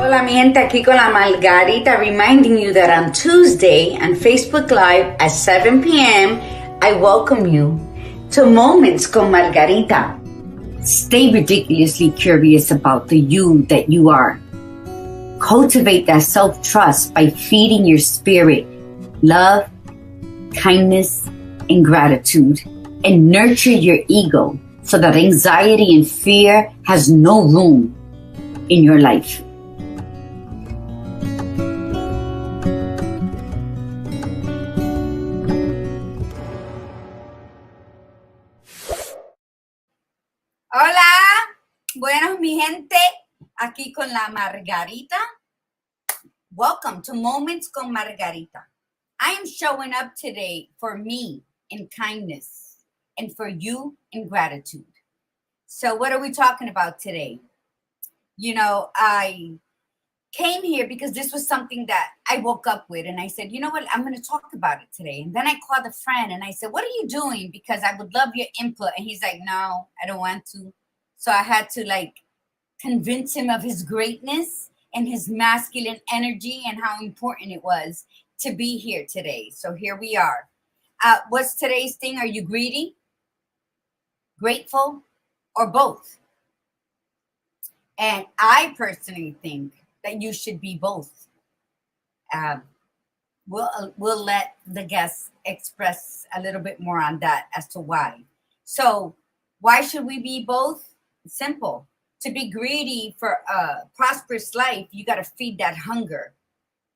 Hola mi gente, aquí con la Margarita, reminding you that on Tuesday on Facebook Live at 7 p.m., I welcome you to Moments con Margarita. Stay ridiculously curious about the you that you are. Cultivate that self-trust by feeding your spirit love, kindness, and gratitude, and nurture your ego so that anxiety and fear has no room in your life. Hola, buenos mi gente, aquí con la Margarita. Welcome to Moments con Margarita. I am showing up today for me in kindness and for you in gratitude. So what are we talking about today? You know, I came here because this was something that I woke up with and I said, you know what, I'm going to talk about it today. And then I called a friend and I said, what are you doing? Because I would love your input. And he's like, no, I don't want to. So I had to convince him of his greatness and his masculine energy and how important it was to be here today. So here we are. What's today's thing? Are you greedy, grateful, or both? And I personally think that you should be both. We'll let the guests express a little bit more on that as to why. So why should we be both? Simple. To be greedy for a prosperous life, you got to feed that hunger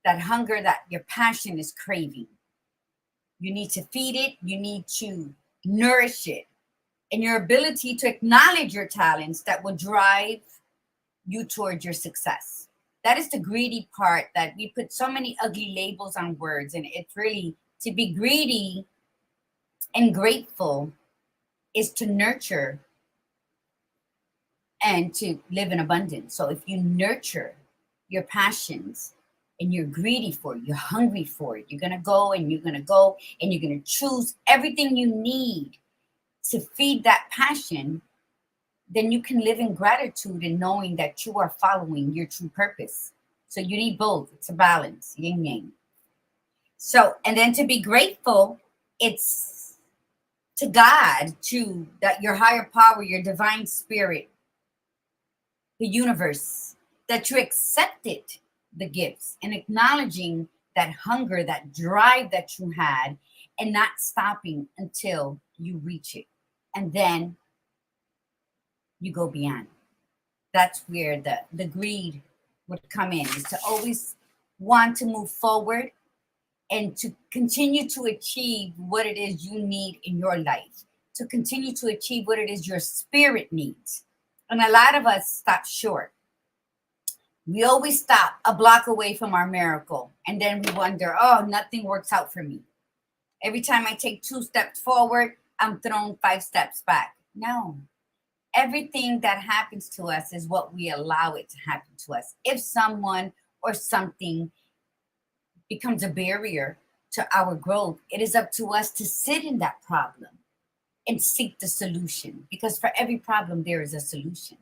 that your passion is craving. You need to feed it. You need to nourish it. And your ability to acknowledge your talents that will drive you towards your success. That is the greedy part, that we put so many ugly labels on words. And it's really, to be greedy and grateful is to nurture and to live in abundance. So if you nurture your passions and you're greedy for it, you're hungry for it, you're going to go and you're going to choose everything you need to feed that passion, then you can live in gratitude and knowing that you are following your true purpose. So you need both. It's a balance, yin yang. So, and then to be grateful, it's to God, to that your higher power, your divine spirit, the universe, that you accepted the gifts and acknowledging that hunger, that drive that you had, and not stopping until you reach it. And then you go beyond. That's where the greed would come in, is to always want to move forward and to continue to achieve what it is you need in your life, to continue to achieve what it is your spirit needs. And a lot of us stop short. We always stop a block away from our miracle. And then we wonder, oh, nothing works out for me. Every time I take 2 steps forward, I'm thrown 5 steps back. No. Everything that happens to us is what we allow it to happen to us. If someone or something becomes a barrier to our growth, it is up to us to sit in that problem and seek the solution, because for every problem there is a solution.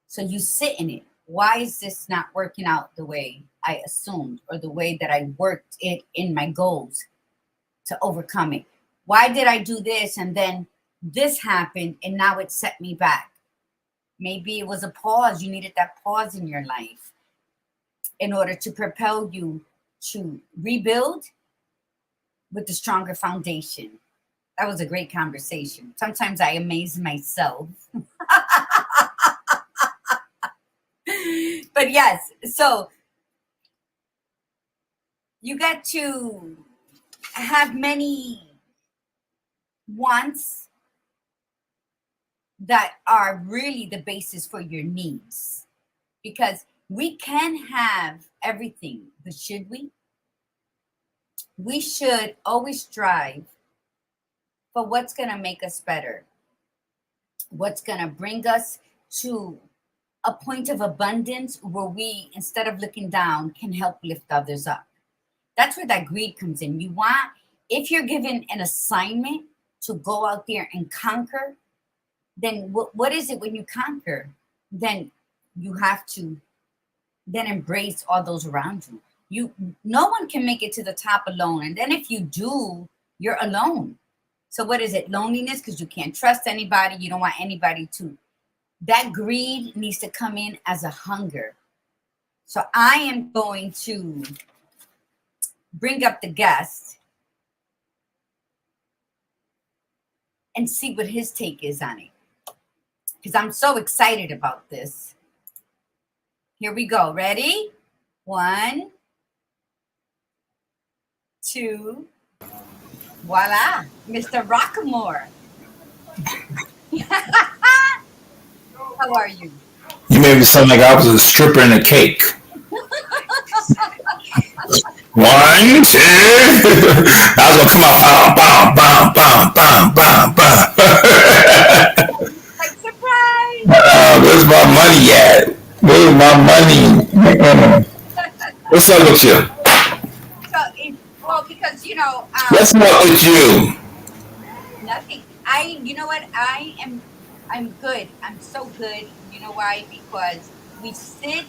So you sit in it. Why is this not working out the way I assumed, or the way that I worked it in my goals to overcome it? Why did I do this and then this happened and now it set me back? Maybe it was a pause. You needed that pause in your life in order to propel you to rebuild with a stronger foundation. That was a great conversation. Sometimes I amaze myself. But yes, so you got to have many wants that are really the basis for your needs, because we can have everything, but should we? We should always strive for what's going to make us better, what's going to bring us to a point of abundance where we, instead of looking down, can help lift others up. That's where that greed comes in. You want, if you're given an assignment to go out there and conquer, then what is it when you conquer? Then you have to then embrace all those around you. No one can make it to the top alone. And then if you do, you're alone. So what is it? Loneliness because you can't trust anybody. You don't want anybody to. That greed needs to come in as a hunger. So I am going to bring up the guest and see what his take is on it. Because I'm so excited about this. Here we go. Ready? 1, 2. Voila, Mr. Rockamore. How are you? You made me sound like I was a stripper in a cake. 1, 2. I was gonna come out, bam, bam, bam, bam, bam, bam, bam. Like surprise. Where's my money at? Where's my money? What's up with you? So, well, because What's up with you? nothing. You know what? I'm good. I'm so good. You know why? Because we sit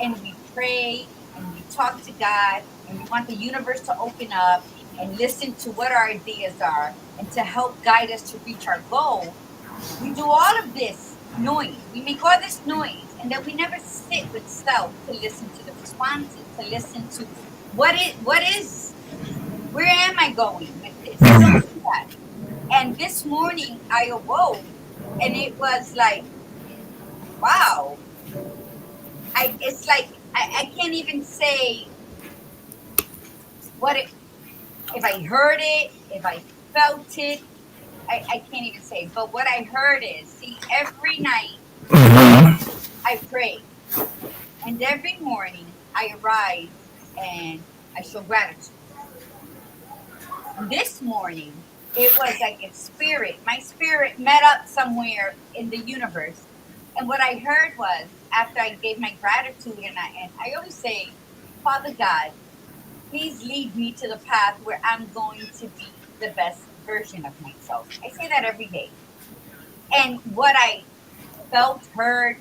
and we pray and we talk to God and we want the universe to open up and listen to what our ideas are and to help guide us to reach our goal. We do all of this noise. We make all this noise, and then we never sit with self to listen to the responses, to listen to what is, where am I going with this? We don't do that. And this morning I awoke, and it was like, wow. It's like I can't even say what it, if I heard it, if I felt it. I can't even say. But what I heard is, see, every night I pray. And every morning I arise and I show gratitude. And this morning, it was like a spirit. My spirit met up somewhere in the universe. And what I heard was, after I gave my gratitude, and I always say, Father God, please lead me to the path where I'm going to be the best version of myself. I say that every day. And what I felt, heard,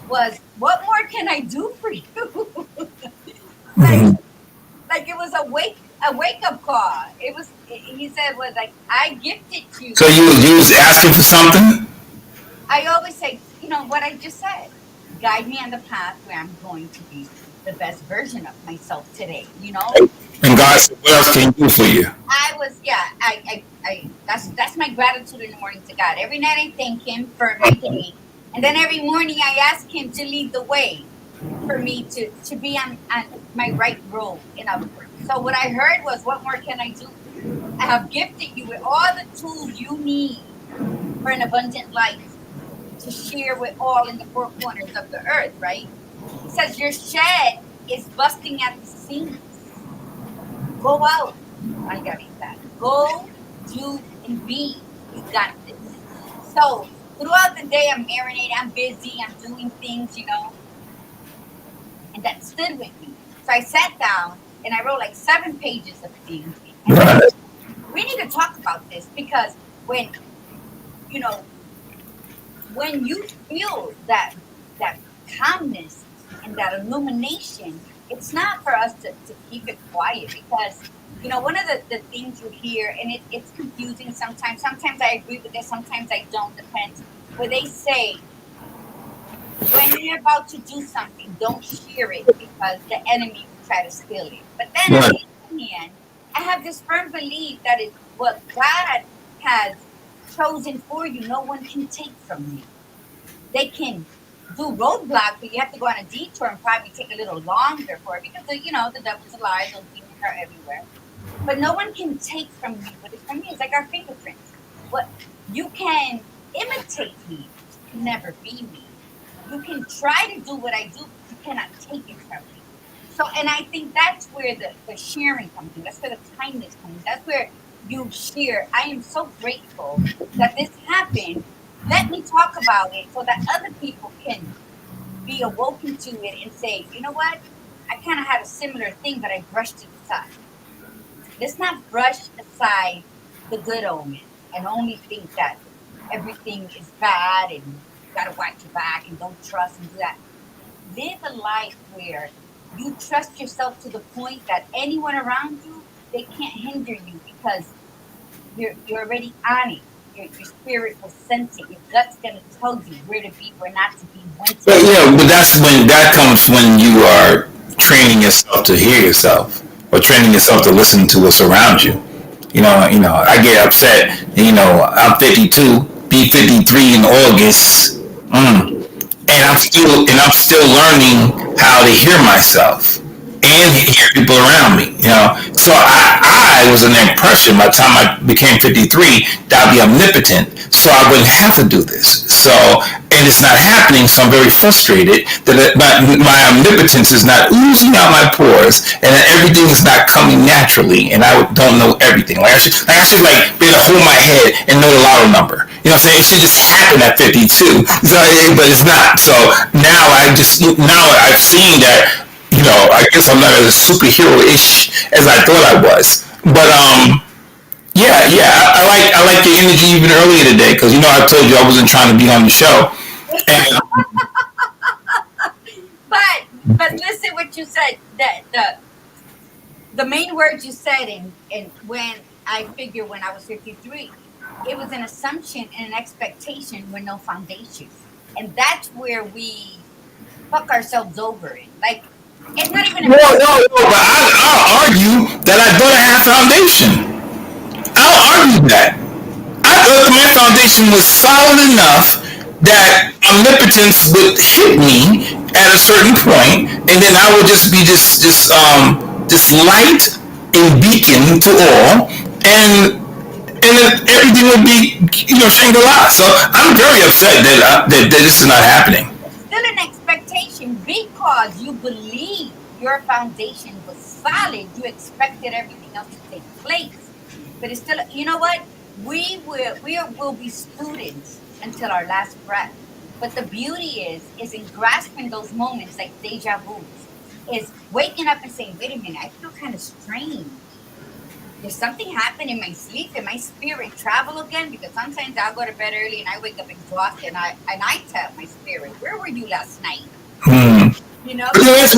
was, what more can I do for you? like, like it was a wake up call. It was, he said, was like, I gifted you. So you was asking for something? I always say, what I just said, guide me on the path where I'm going to be the best version of myself today. And God said, what else can He do for you? I was, yeah, that's my gratitude in the morning to God. Every night I thank Him for my day. And then every morning I ask Him to lead the way for me to be on my right road, in other words. So what I heard was, what more can I do? I have gifted you with all the tools you need for an abundant life to share with all in the four corners of the earth, right? He says, your shed is busting at the seams. Go out, Margarita. Go, do, and be. You got this. So throughout the day, I'm marinating, I'm busy, I'm doing things, and that stood with me. So I sat down and I wrote like 7 pages of things. And I said, we need to talk about this, because when you feel that calmness and that illumination, it's not for us to keep it quiet, because one of the things you hear, and it's confusing sometimes. Sometimes I agree with it, sometimes I don't, depends. Where they say, when you're about to do something, don't share it because the enemy will try to steal it. But then on the other hand, I have this firm belief that it's what God has chosen for you, no one can take from you. They can do roadblocks, but you have to go on a detour and probably take a little longer for it, because the devil's alive, those demons are everywhere. But no one can take from you what is from me. It's like our fingerprints. What you can imitate me, you can never be me. You can try to do what I do, but you cannot take it from me. So, and I think that's where the sharing comes in. That's where the kindness comes in. That's where you share. I am so grateful that this happened. Let me talk about it so that other people can be awoken to it and say, you know what? I kind of had a similar thing, but I brushed it aside. Let's not brush aside the good omens and only think that everything is bad and you got to watch your back and don't trust and do that. live a life where you trust yourself to the point that anyone around you, they can't hinder you because you're already on it. Your spirit will sense it. Your gut's gonna tell you where to be, where not to be, when to But do it. yeah, but that's when that comes when you are training yourself to hear yourself, or training yourself to listen to what's around you. I get upset. I'm 52, be 53 in August, and I'm still learning how to hear myself and hear people around me. So I was in the impression by the time I became 53 that I'd be omnipotent, so I wouldn't have to do this. So, and it's not happening, so I'm very frustrated that my omnipotence is not oozing out my pores, and that everything is not coming naturally, and I don't know everything. Like I should like be able to hold my head and know the lotto number. You know what I'm saying? It should just happen at 52. So, but it's not. So now I've seen that. I guess I'm not as superhero-ish as I thought I was. But yeah, yeah, I like the energy even earlier today because I told you I wasn't trying to be on the show, and But listen what you said. The main words you said and when I figure when I was 53, it was an assumption and an expectation with no foundation. And that's where we fuck ourselves over in. Like it's not even no, about no, no. But I'll argue that I thought I had foundation. I'll argue that. I thought my foundation was solid enough that omnipotence would hit me at a certain point, and then I would just be this light and beacon to all, and then everything would be Shangri-La. So I'm very upset that this is not happening. it's still an expectation because you believe your foundation was solid. You expected everything else to take place. But it's still, you know what? We will be students until our last breath. But the beauty is in grasping those moments like deja vu's, is waking up and saying, wait a minute, I feel kind of strange. Did something happen in my sleep? Did my spirit travel again? Because sometimes I'll go to bed early and I wake up exhausted and I tell my spirit, where were you last night? Hmm. You know? But that's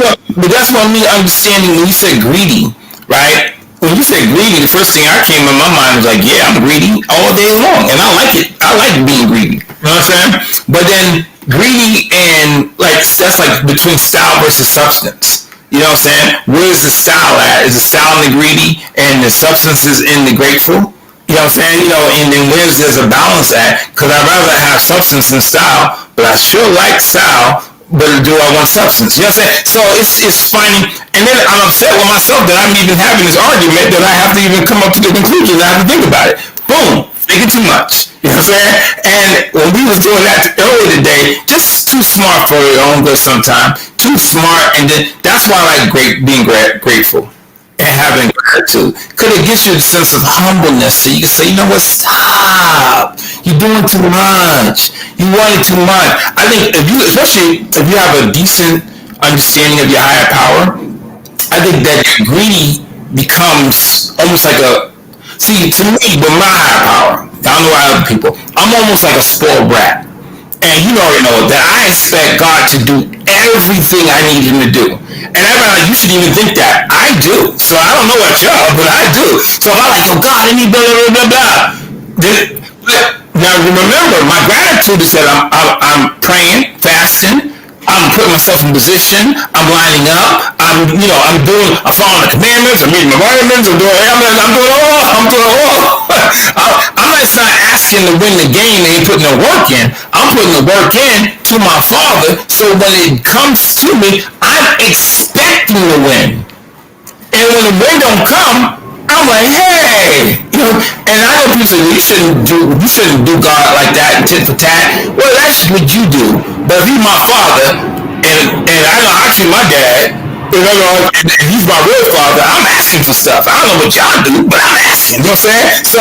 what me understanding when you said greedy, right? When you said greedy, the first thing I came in my mind was like, yeah, I'm greedy all day long, and I like it. I like being greedy. You know what I'm saying? But then greedy and like that's like between style versus substance. You know what I'm saying? Where's the style at? Is the style in the greedy and the substance is in the grateful? You know what I'm saying? And then where's there's a balance at? Because I'd rather have substance than style, but I sure like style, but do I want substance? You know what I'm saying? So it's finding, and then I'm upset with myself that I'm even having this argument that I have to even come up to the conclusion. I have to think about it. Boom, thinking too much. You know what I'm saying? And when we was doing that earlier today, just too smart for your own good sometimes. Too smart, and then that's why I like being grateful and having gratitude. Because it gives you a sense of humbleness. So you can say, you know what, stop. You're doing too much. You wanted too much. I think especially if you have a decent understanding of your higher power, I think that greedy becomes almost like a, see, to me, with my higher power, I don't know about other people, I'm almost like a spoiled brat. And you already know that I expect God to do everything I need him to do. And everybody like, you should even think that. I do. So I don't know about y'all, but I do. So if I'm like, oh God, I need blah, blah, blah, blah. But now remember, my gratitude is that I'm praying, fasting, I'm putting myself in position. I'm lining up. I'm following the commandments. I'm reading my vitamins. I'm doing all. I'm just not asking to win the game and putting the work in. I'm putting the work in to my Father. So when it comes to me, I'm expecting to win. And when the win don't come, I'm like, hey, and I know people say, well, you shouldn't do God like that, tit for tat. Well, that's what you do. But if he's my father, and I know actually my dad, and he's my real father, I'm asking for stuff. I don't know what y'all do, but I'm asking. You know what I'm saying? So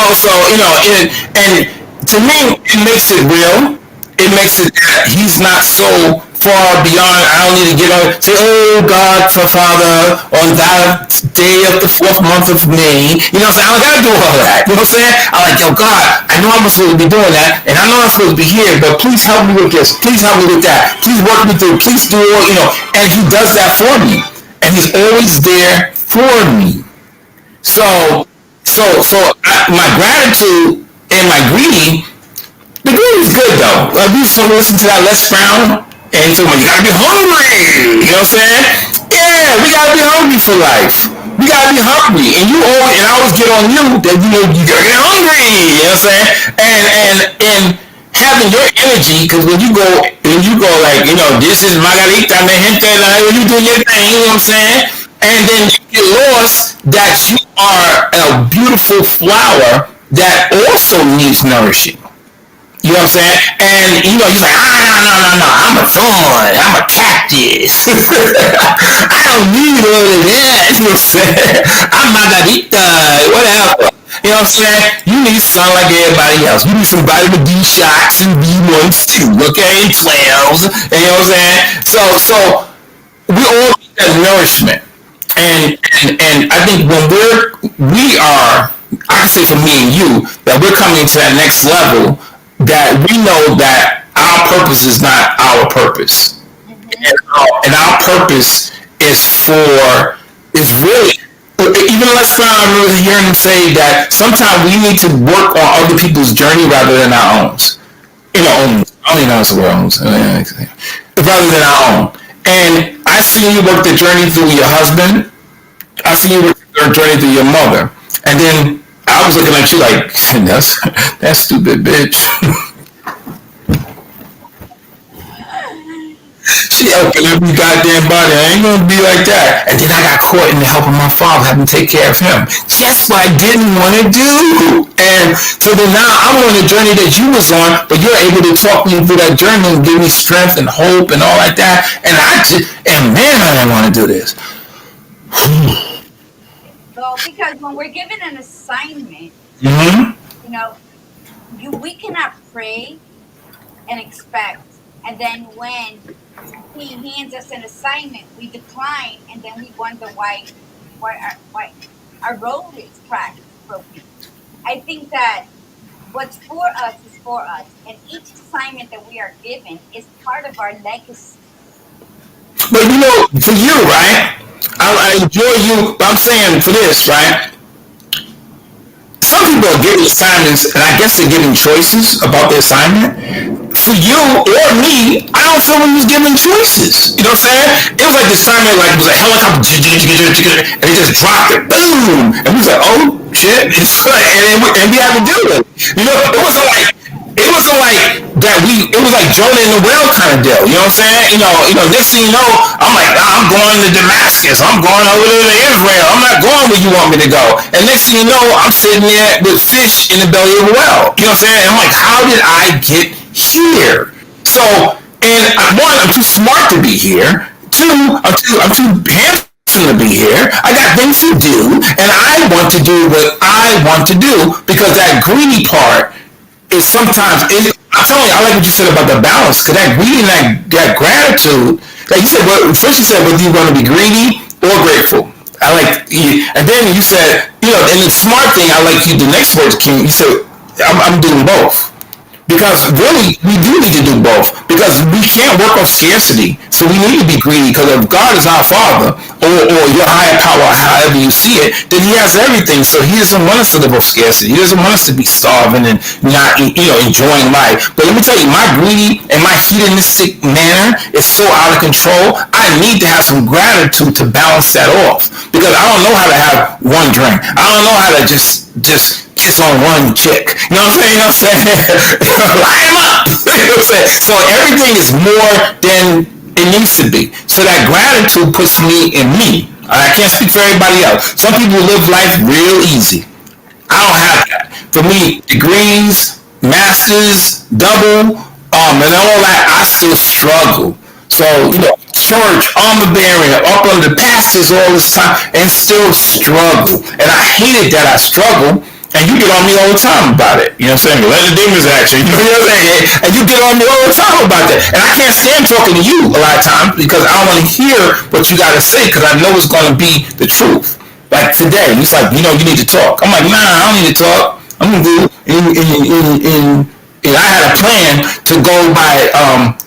and to me, it makes it real. It makes it that he's not so far beyond. I don't need to get on say, "Oh God, for Father, on that day of the fourth month of May." You know what I'm saying? I don't gotta do all that. You know what I'm saying? I'm like, "Yo, God, I know I'm supposed to be doing that, and I know I'm supposed to be here, but please help me with this. Please help me with that. Please work me through. Please do all, you know." And He does that for me, and He's always there for me. So, my gratitude and my greedy, the greedy is good though. Like we used to listen to that Les Brown, and he told me, "You gotta be hungry." You know what I'm saying? Yeah, we gotta be hungry for life. We gotta be hungry, and I always get on you that you gotta get hungry. You know what I'm saying? And having your energy, because when you go like, this is Margarita, mi gente, like when you do your thing, you know what I'm saying? And then you get lost that you are a beautiful flower that also needs nourishing. You know what I'm saying? And he's like, no, I'm a thorn, I'm a cactus. I don't need all of that. You know what I'm saying? I'm Margarita, whatever. You know what I'm saying? You need sun like everybody else. You need some vitamin D shots and B1s too, okay? 12s. You know what I'm saying? So we all need that nourishment. And I think when we are, I can say for me and you, that we're coming to that next level, that we know that our purpose is not our purpose. And our purpose is really, even Les Brown, I remember hearing him say that sometimes we need to work on other people's journey rather than our own. I don't even know the word owns. Rather than our own. And I see you work the journey through your husband. I see you work the journey through your mother. And then I was looking at you like, that stupid bitch. She opened every goddamn body. I ain't gonna be like that. And then I got caught in the help of my father, having to take care of him. Just what I didn't want to do. And so then now I'm on the journey that you was on, but you're able to talk me through that journey and give me strength and hope and all like that. And man, I didn't want to do this. Well, because when we're given an assignment, we cannot pray and expect, and then when He hands us an assignment, we decline, and then we wonder why our road is cracked, broken. I think that what's for us is for us, and each assignment that we are given is part of our legacy. But for you, right? I enjoy you, but I'm saying for this, right? Some people are given assignments, and I guess they're given choices about the assignment. For you or me, I don't feel we was given choices. You know what I'm saying? It was like the assignment, like it was a helicopter, and it just dropped it, boom, and we was like, oh shit, and we had to do it. It wasn't like that. It was like Jonah in the whale kind of deal. You know what I'm saying? Next thing you know, I'm like, I'm going to Damascus. I'm going over to Israel. I'm not going where you want me to go. And next thing you know, I'm sitting there with fish in the belly of a whale. You know what I'm saying? I'm like, how did I get here? So, and one, I'm too smart to be here. Two, I'm too handsome to be here. I got things to do, and I want to do what I want to do, because that greedy part is sometimes. I'm telling you, I like what you said about the balance, because that greedy and that gratitude. Like you said, first you said whether you're going to be greedy or grateful. I like, and then you said, and the smart thing, I like you. The next words came. You said, I'm doing both. Because really, we do need to do both. Because we can't work off scarcity. So we need to be greedy. Because if God is our Father, or your higher power, however you see it, then He has everything. So He doesn't want us to live off scarcity. He doesn't want us to be starving and not, enjoying life. But let me tell you, my greedy and my hedonistic manner is so out of control. I need to have some gratitude to balance that off. Because I don't know how to have one drink. I don't know how to just kiss on one chick. You know what I'm saying? Line them up. You know what I'm saying? So everything is more than it needs to be. So that gratitude puts me in me. I can't speak for everybody else. Some people live life real easy. I don't have that. For me, degrees, masters, double, and all that, I still struggle. So, church, armor bearing, up under pastors all this time, and still struggle. And I hated that I struggled. And you get on me all the time about it. You know what I'm saying? Let the demons action. You know what I'm saying? And you get on me all the time about that. And I can't stand talking to you a lot of times because I don't want to hear what you got to say because I know it's going to be the truth. Like today, it's like, you need to talk. I'm like, nah, I don't need to talk. I'm going to go and I had a plan to go by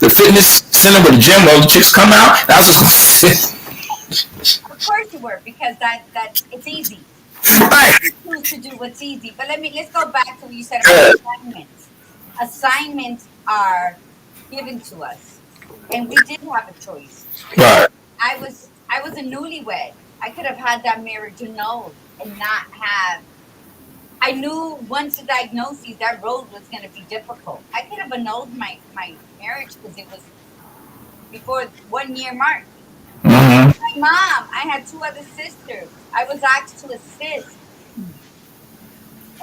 the fitness center where the gym where all the chicks come out. And I was just going to sit. Of course you were, because that it's easy. Right. You choose to do what's easy. But let's go back to what you said about assignments. Assignments are given to us, and we did have a choice. Right. I was a newlywed. I could have had that marriage annulled and not have. I knew once the diagnosis, that road was going to be difficult. I could have annulled my marriage because it was before 1 year mark. Mm-hmm. My mom, I had two other sisters. I was asked to assist.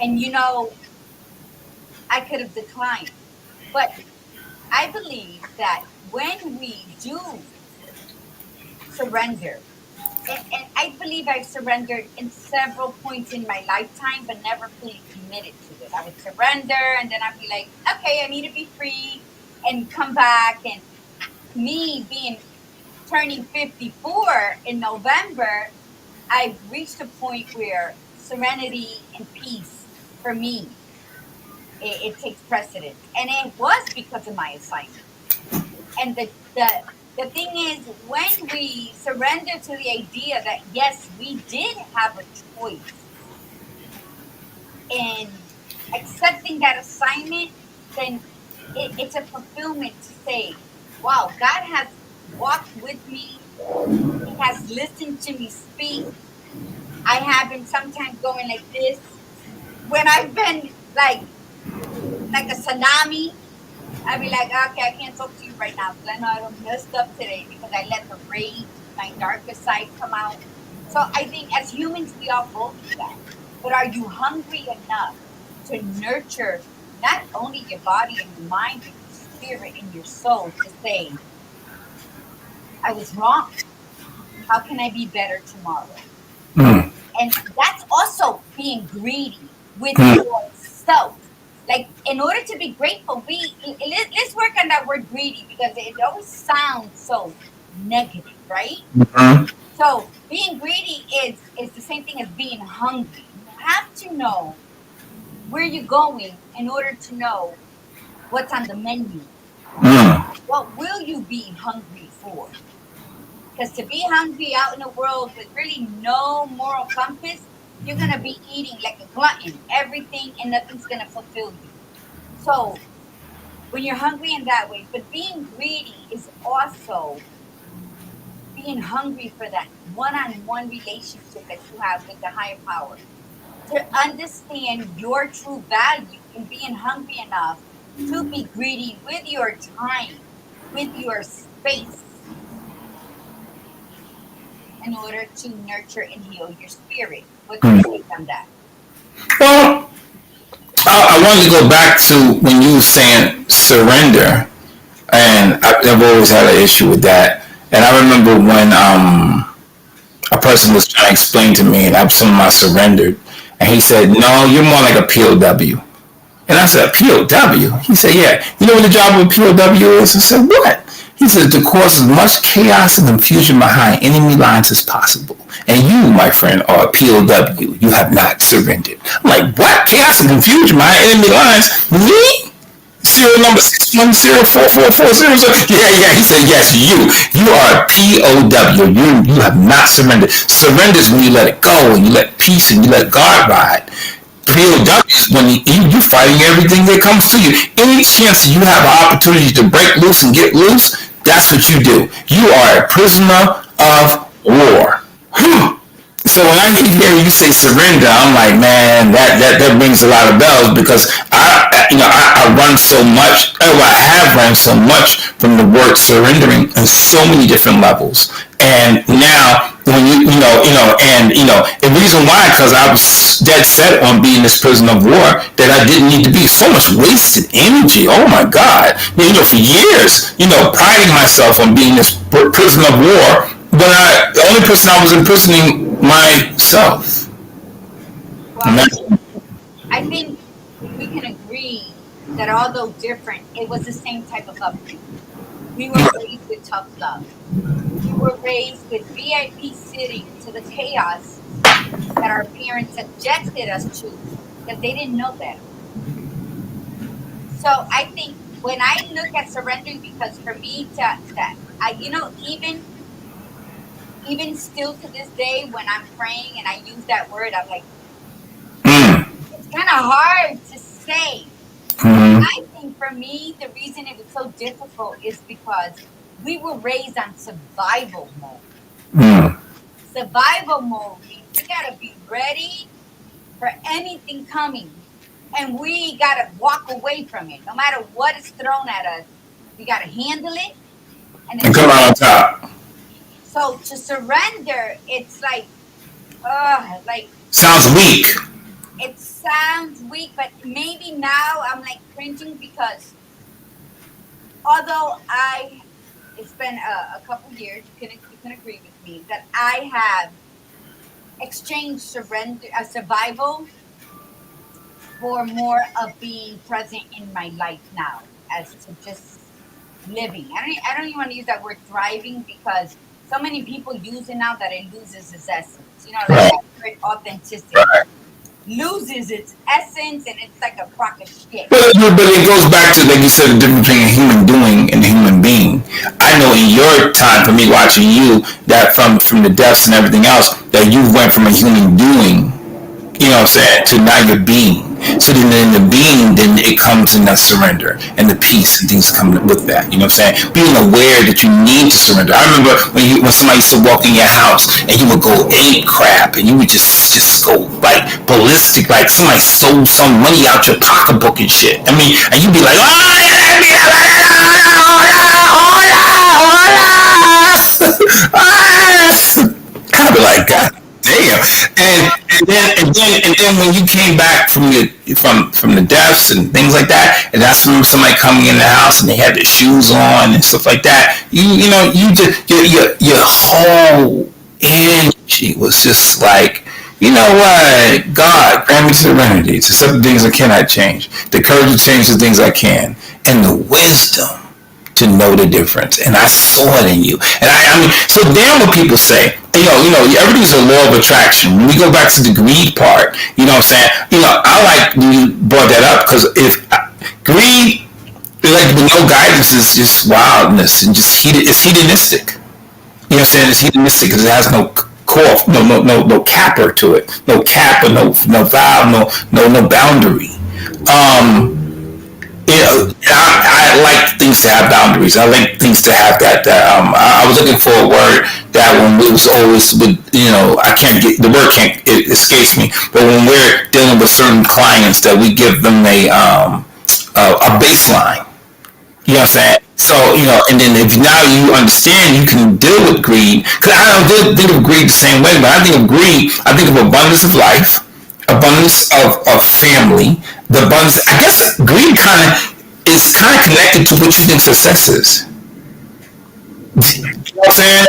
And I could have declined. But I believe that when we do surrender, and I believe I've surrendered in several points in my lifetime, but never fully committed to it. I would surrender and then I'd be like, okay, I need to be free and come back. And me turning 54 in November, I've reached a point where serenity and peace for me, it takes precedence. And it was because of my assignment. And the thing is, when we surrender to the idea that, yes, we did have a choice in accepting that assignment, then it's a fulfillment to say, wow, God has walked with me. He has listened to me speak. I have been sometimes going like this. When I've been like a tsunami, I'd be like, okay, I can't talk to you right now because I know I done messed up today because I let the rage, my darkest side come out. So I think as humans, we all go through that. But are you hungry enough to nurture not only your body and your mind, but your spirit and your soul to say, I was wrong. How can I be better tomorrow? Mm. And that's also being greedy with yourself. Like, in order to be grateful, let's work on that word greedy because it always sounds so negative, right? Mm-hmm. So being greedy is the same thing as being hungry. You have to know where you're going in order to know what's on the menu. Mm. What will you be hungry for? Because to be hungry out in the world with really no moral compass, you're going to be eating like a glutton, everything, and nothing's going to fulfill you. So when you're hungry in that way, but being greedy is also being hungry for that one-on-one relationship that you have with the higher power. To understand your true value and being hungry enough to be greedy with your time, with your space, in order to nurture and heal your spirit. What do you say on that? Well, I wanted to go back to when you were saying surrender, and I've always had an issue with that. And I remember when a person was trying to explain to me, and I surrendered, and he said, "No, you're more like a POW." And I said, "POW?" He said, "Yeah. You know what the job of a POW is?" I said, "What?" He said, "To cause as much chaos and confusion behind enemy lines as possible. And you, my friend, are a POW. You have not surrendered." I'm like, "What? Chaos and confusion behind enemy lines? Me? Serial number 6104440. Yeah. He said, "Yes, you. You are a POW. You have not surrendered. Surrender is when you let it go and you let peace and you let God ride. POW is when you fighting everything that comes to you. Any chance that you have an opportunity to break loose and get loose, that's what you do. You are a prisoner of war." So when I hear you say surrender, I'm like, man, that rings a lot of bells because I run so much. Well, I have run so much from the word surrendering on so many different levels. And now when the reason why, because I was dead set on being this prisoner of war that I didn't need to be. So much wasted energy. Oh my God. For years, priding myself on being this prisoner of war. But the only person I was imprisoning myself. Well, I think we can agree that although different, it was the same type of upbringing. We were raised with tough love. We were raised with VIP sitting to the chaos that our parents subjected us to because they didn't know better. So I think when I look at surrendering, because for me to I, even still to this day when I'm praying and I use that word, I'm like, Mm. it's kind of hard to say. Mm-hmm. I think for me, the reason it was so difficult is because we were raised on survival mode. Mm. Survival mode means we gotta be ready for anything coming, and we gotta walk away from it, no matter what is thrown at us. We gotta handle it, and And then come out on top. so to surrender, it's like Sounds weak. it sounds weak, but maybe now I'm like cringing because although it's been a couple years, you can agree with me that I have exchanged survival for more of being present in my life now, as to just living. I don't even want to use that word thriving because so many people use it now that it loses its essence. Like Right. that word authenticity loses its essence and it's like a crock of shit. But it goes back to, like you said, the difference between a human doing and a human being. I know in your time, for me watching you, that from the deaths and everything else, that you went from a human doing, you know what I'm saying, to now your being. So then in the being, then it comes in that surrender and the peace and things come with that. You know what I'm saying? Being aware that you need to surrender. I remember when somebody used to walk in your house and you would go ape crap and you would just go like ballistic, like somebody stole some money out your pocketbook and shit. I mean, and you'd be like, oh yeah, I'd be like, God damn. And then when you came back from the deaths and things like that, and that's from somebody coming in the house and they had their shoes on and stuff like that, you just your whole energy was just like, you know what, God, grant me serenity to accept the things I cannot change, the courage to change the things I can, and the wisdom to know the difference. And I saw it in you. And I mean, so damn what people say. Everything's a law of attraction. When we go back to the greed part, you know what I'm saying? I like you brought that up because if greed, like with no guidance, is just wildness and just it's hedonistic. You know what I'm saying? It's hedonistic because it has no core, no capper to it, no cap or no valve, no boundary. I like things to have boundaries. I like things to have I was looking for a word that when it was always with, I can't get the word, can't it escapes me. But when we're dealing with certain clients, that we give them a baseline. You know what I'm saying? So, and then if now you understand, you can deal with greed. Because I don't think of greed the same way, but I think of greed, I think of abundance of life, abundance of family, the abundance. I guess greed kind of connected to what you think success is. You know what I'm saying?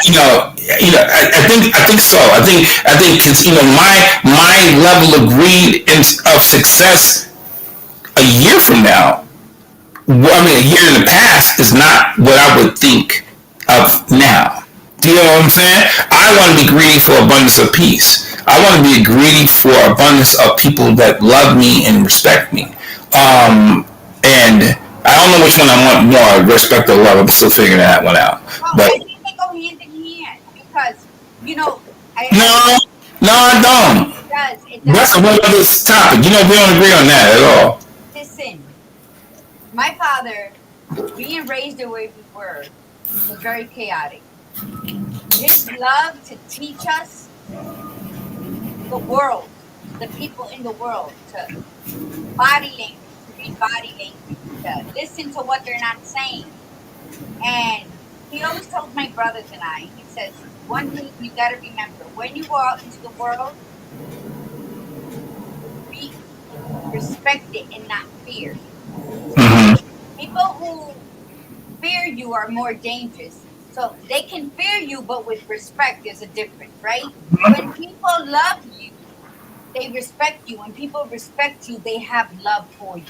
I think so. I think it's, my level of greed and of success a year from now, well, I mean, a year in the past is not what I would think of now. Do you know what I'm saying? I want to be greedy for abundance of peace. I want to be greedy for abundance of people that love me and respect me. And I don't know which one I want more, respect or love. I'm still figuring that one out. Well, But I think they go hand in hand because I no, no, I don't. it That's does. a whole other topic. We don't agree on that at all. Listen, my father, being raised the way we were, was very chaotic. His love to teach us the world, the people in the world, to body language, to read body language, to listen to what they're not saying. And he always told my brothers and I, he says, one thing you got to remember when you go out into the world, be respected and not feared. Mm-hmm. People who fear you are more dangerous. So they can fear you, but with respect, there's a difference, right? When people love you, They respect you. When people respect you, they have love for you.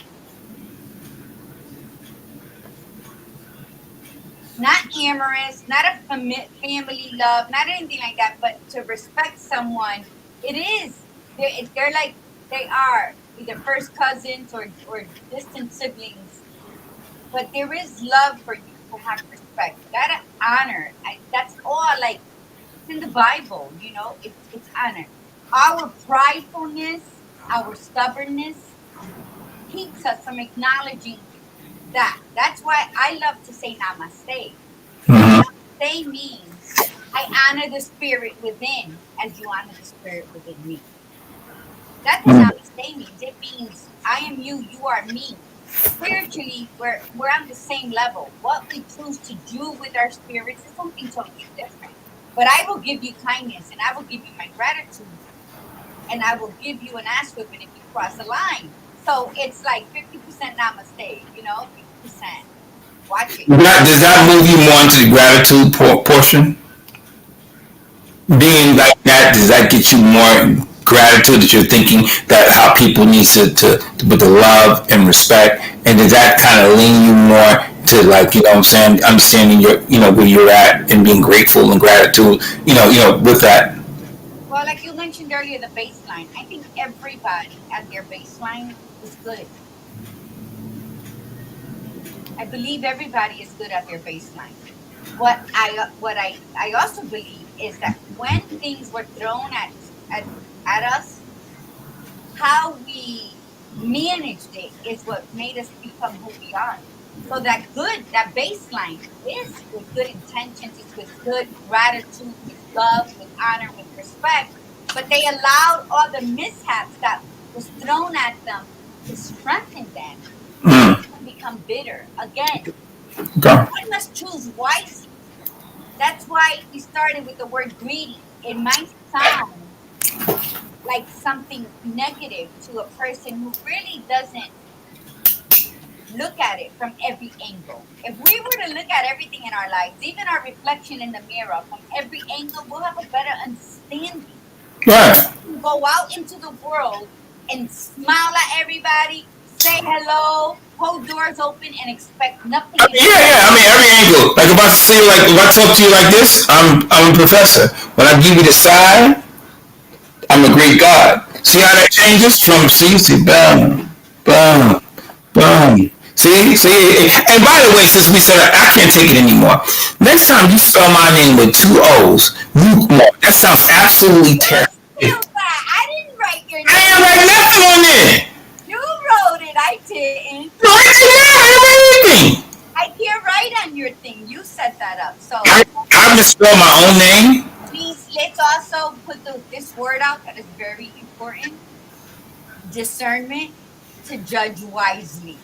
Not amorous, not a family love, not anything like that, but to respect someone, it is. They're like, they are either first cousins or distant siblings, but there is love for you to have respect. You gotta honor. That's all, like, it's in the Bible, it's honor. Our pridefulness, our stubbornness keeps us from acknowledging that. That's why I love to say namaste. Mm-hmm. Namaste means I honor the spirit within as you honor the spirit within me. That's what namaste means. It means I am you, you are me. Spiritually, we're on the same level. What we choose to do with our spirits is something totally different. But I will give you kindness, and I will give you my gratitude, and I will give you an ass whipping if you cross a line. So it's like 50% namaste, 50%. Watch it. Does that move you more into the gratitude portion? Being like that, does that get you more gratitude that you're thinking that how people need to put the love and respect, and does that kind of lean you more to, like, what I'm saying, understanding your, where you're at and being grateful and gratitude, with that. Well, like you mentioned earlier, the baseline. I think everybody at their baseline is good. I believe everybody is good at their baseline. What I also believe is that when things were thrown at at us, how we managed it is what made us become who we are. So that baseline is with good intentions, it's with good gratitude, with love, with honor, with respect. But they allowed all the mishaps that was thrown at them to strengthen them to make Mm. them become bitter. Again, Okay. one must choose wisely. That's why we started with the word greedy. It might sound like something negative to a person who really doesn't look at it from every angle. If we were to look at everything in our lives, even our reflection in the mirror, from every angle, we'll have a better understanding. Right. Go out into the world and smile at everybody, say hello, hold doors open, and expect nothing in Yeah, yeah. I mean, every angle. Like, if I say, like, if I talk to you like this, I'm a professor. When I give you the side, I'm a Greek god. See how that changes from see, boom, boom, boom. See. And by the way, since we said I can't take it anymore. Next time you spell my name with two O's, lukewarm. That sounds absolutely terrible. spell that. I didn't write your I name. ain't write nothing on there. You wrote it. I didn't. No, I didn't write anything. I can't write on your thing. You set that up. So I misspelled my own name. please, let's also put this word out that is very important: discernment, to judge wisely.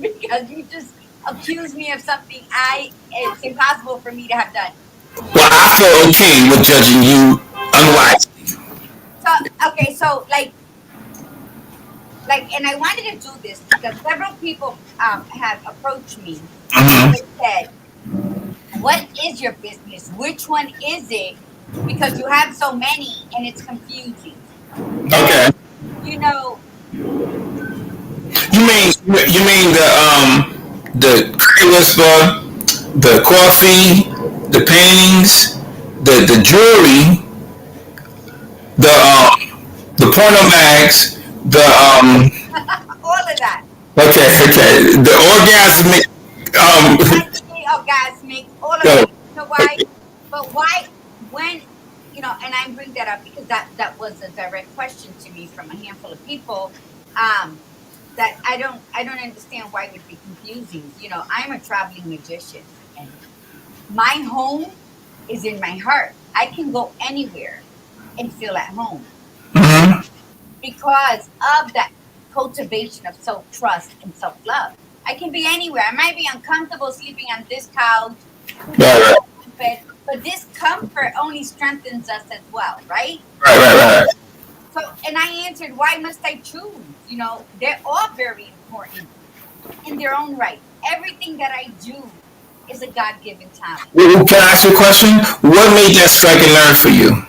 Because you just accused me of something it's impossible for me to have done. Well, I feel okay with judging you unwisely. So okay, so and I wanted to do this because several people have approached me and Mm-hmm. they said, "What is your business? Which one is it? Because you have so many and it's confusing." And Okay. you know, You mean you mean the curry whisper, the coffee, the paintings, the jewelry, the porno mags, the all of that. okay, the orgasmic Sexually orgasmic, all of go. that. You know why? But why when and I bring that up because that was a direct question to me from a handful of people. Um that I don't understand why it would be confusing. I'm a traveling magician and my home is in my heart. I can go anywhere and feel at home Mm-hmm. because of that cultivation of self trust and self love. I can be anywhere. I might be uncomfortable sleeping on this couch, sleeping Right, on right, this bed, but this comfort only strengthens us as well, right? right. So, and I answered, why must I choose? They're all very important in their own right. Everything that I do is a God given talent. Can I ask you a question? What made that strike a nerve for you?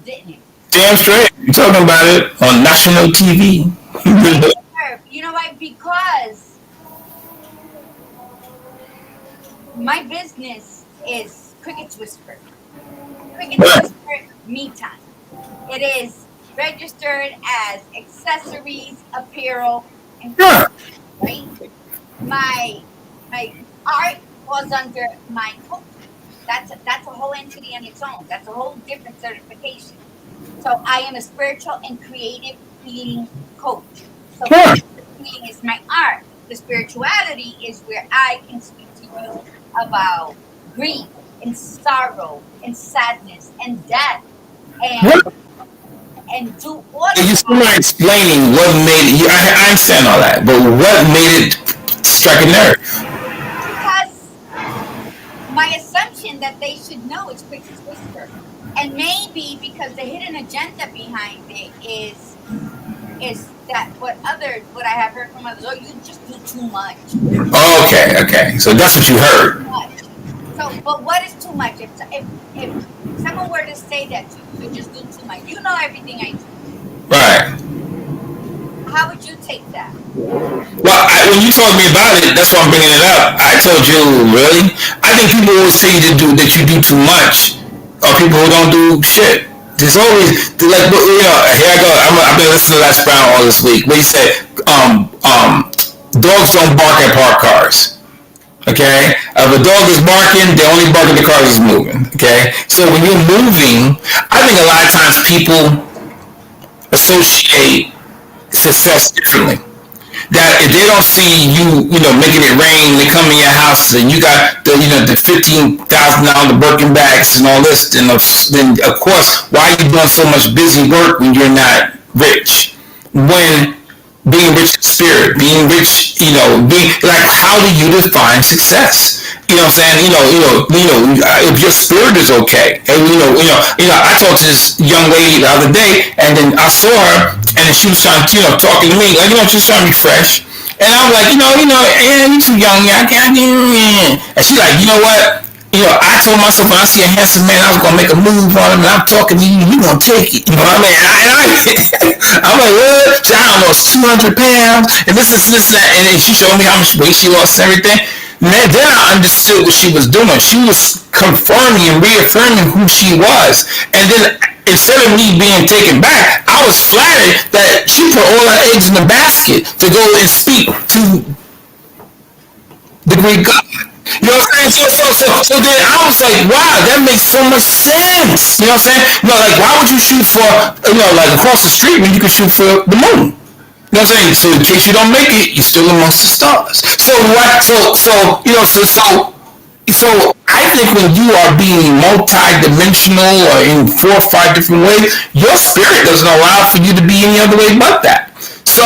didn't it? Damn straight. You're talking about it on national TV. Yes, sir. You know why? Because my business is Cricket's Whisper. Cricket's Right. Whisper Me Time. It is registered as accessories, apparel, and Yeah. clothing, right? My my art falls under my coaching. That's a whole entity on its own. That's a whole different certification. So I am a spiritual and creative healing coach. So Yeah. healing is my art. The spirituality is where I can speak to you about grief and sorrow and sadness and death and What? and do all You of still not that explaining what made it. I understand all that, but what made it strike a nerve? because my assumption that they should know it's Cricket's Whisper. And maybe because the hidden agenda behind it is that what I have heard from others, oh, you just do too much. Oh, okay, okay. So that's what you heard. Much. So, but what is too much? If someone were to say that to you, you just do too much. You know everything I do. Right. How would you take that? Well, when you told me about it, that's why I'm bringing it up. I told you, really? I think people always say that you do too much, or people who don't do shit. There's always like, here I go. I've been listening to Les Brown all this week. Where he said, dogs don't bark at parked cars. Okay, if a dog is barking, they only bark at the car is moving. Okay, so when you're moving, I think a lot of times people associate success differently. That if they don't see you, making it rain, they come in your house and you got the $15,000 Birkin bags and all this, then of course, why are you doing so much busy work when you're not rich? When being rich in spirit, being rich, being like, how do you define success? You know what I'm saying? If your spirit is okay, and I talked to this young lady the other day, and then I saw her, and she was trying to, talking to me, like, she was trying to be fresh, and I'm like, you too young, I can't, and she's like, you know what? I told myself when I see a handsome man, I was gonna make a move on him, and I'm talking to you, you gonna take it. You know what I mean? I'm like, what? I don't know, it's 200 pounds, and this, that, and then she showed me how much weight she lost and everything. Man, then I understood what she was doing. She was confirming and reaffirming who she was. And then instead of me being taken back, I was flattered that she put all her eggs in the basket to go and speak to the Greek God. You know what I'm saying? So then I was like, wow, that makes so much sense. You know what I'm saying? Like, why would you shoot for, like across the street when you could shoot for the moon? You know what I'm saying? So in case you don't make it, you're still amongst the stars. So what? So I think when you are being multi-dimensional or in 4 or 5 different ways, your spirit doesn't allow for you to be any other way but that. So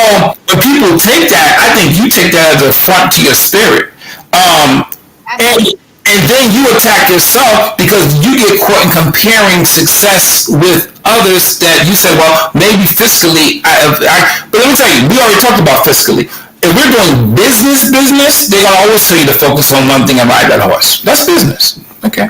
when people take that, I think you take that as a front to your spirit. And Absolutely. and then you attack yourself because you get caught in comparing success with others that you say, well, maybe fiscally, but let me tell you, we already talked about fiscally. If we're doing business, they're gonna always tell you to focus on one thing and ride that horse. That's business, okay?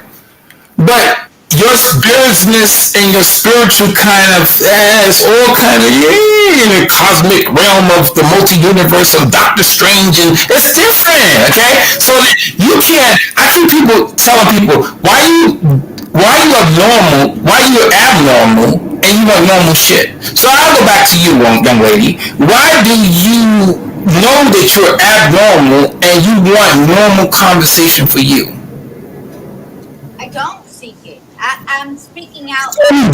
But your business and your spiritual kind of, it's all kind of, in the cosmic realm of the multi-universe of Doctor Strange, and it's different, okay? So you can't, I keep telling people, why you abnormal, why you abnormal, and you want normal shit. So I'll go back to you, young lady. Why do you know that you're abnormal and you want normal conversation for you? I don't seek it. I'm speaking out. When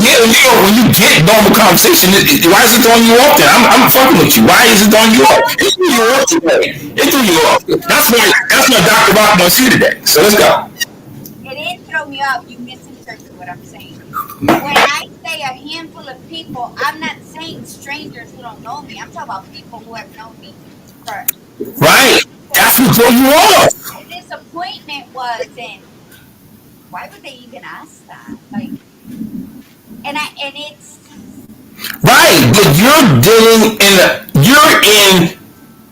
you get normal conversation, why is it throwing you off then? I'm fucking with you. Why is it throwing you off? It threw you off today. It threw you off. That's why Dr. Rock wants you today. So let's go. It didn't throw me off. You misinterpret what I'm saying. When I say a handful of people, I'm not saying strangers who don't know me. I'm talking about people who have known me for Right. That's what threw you off. the disappointment was in why would they even ask that? Like, and it's Right. But you're in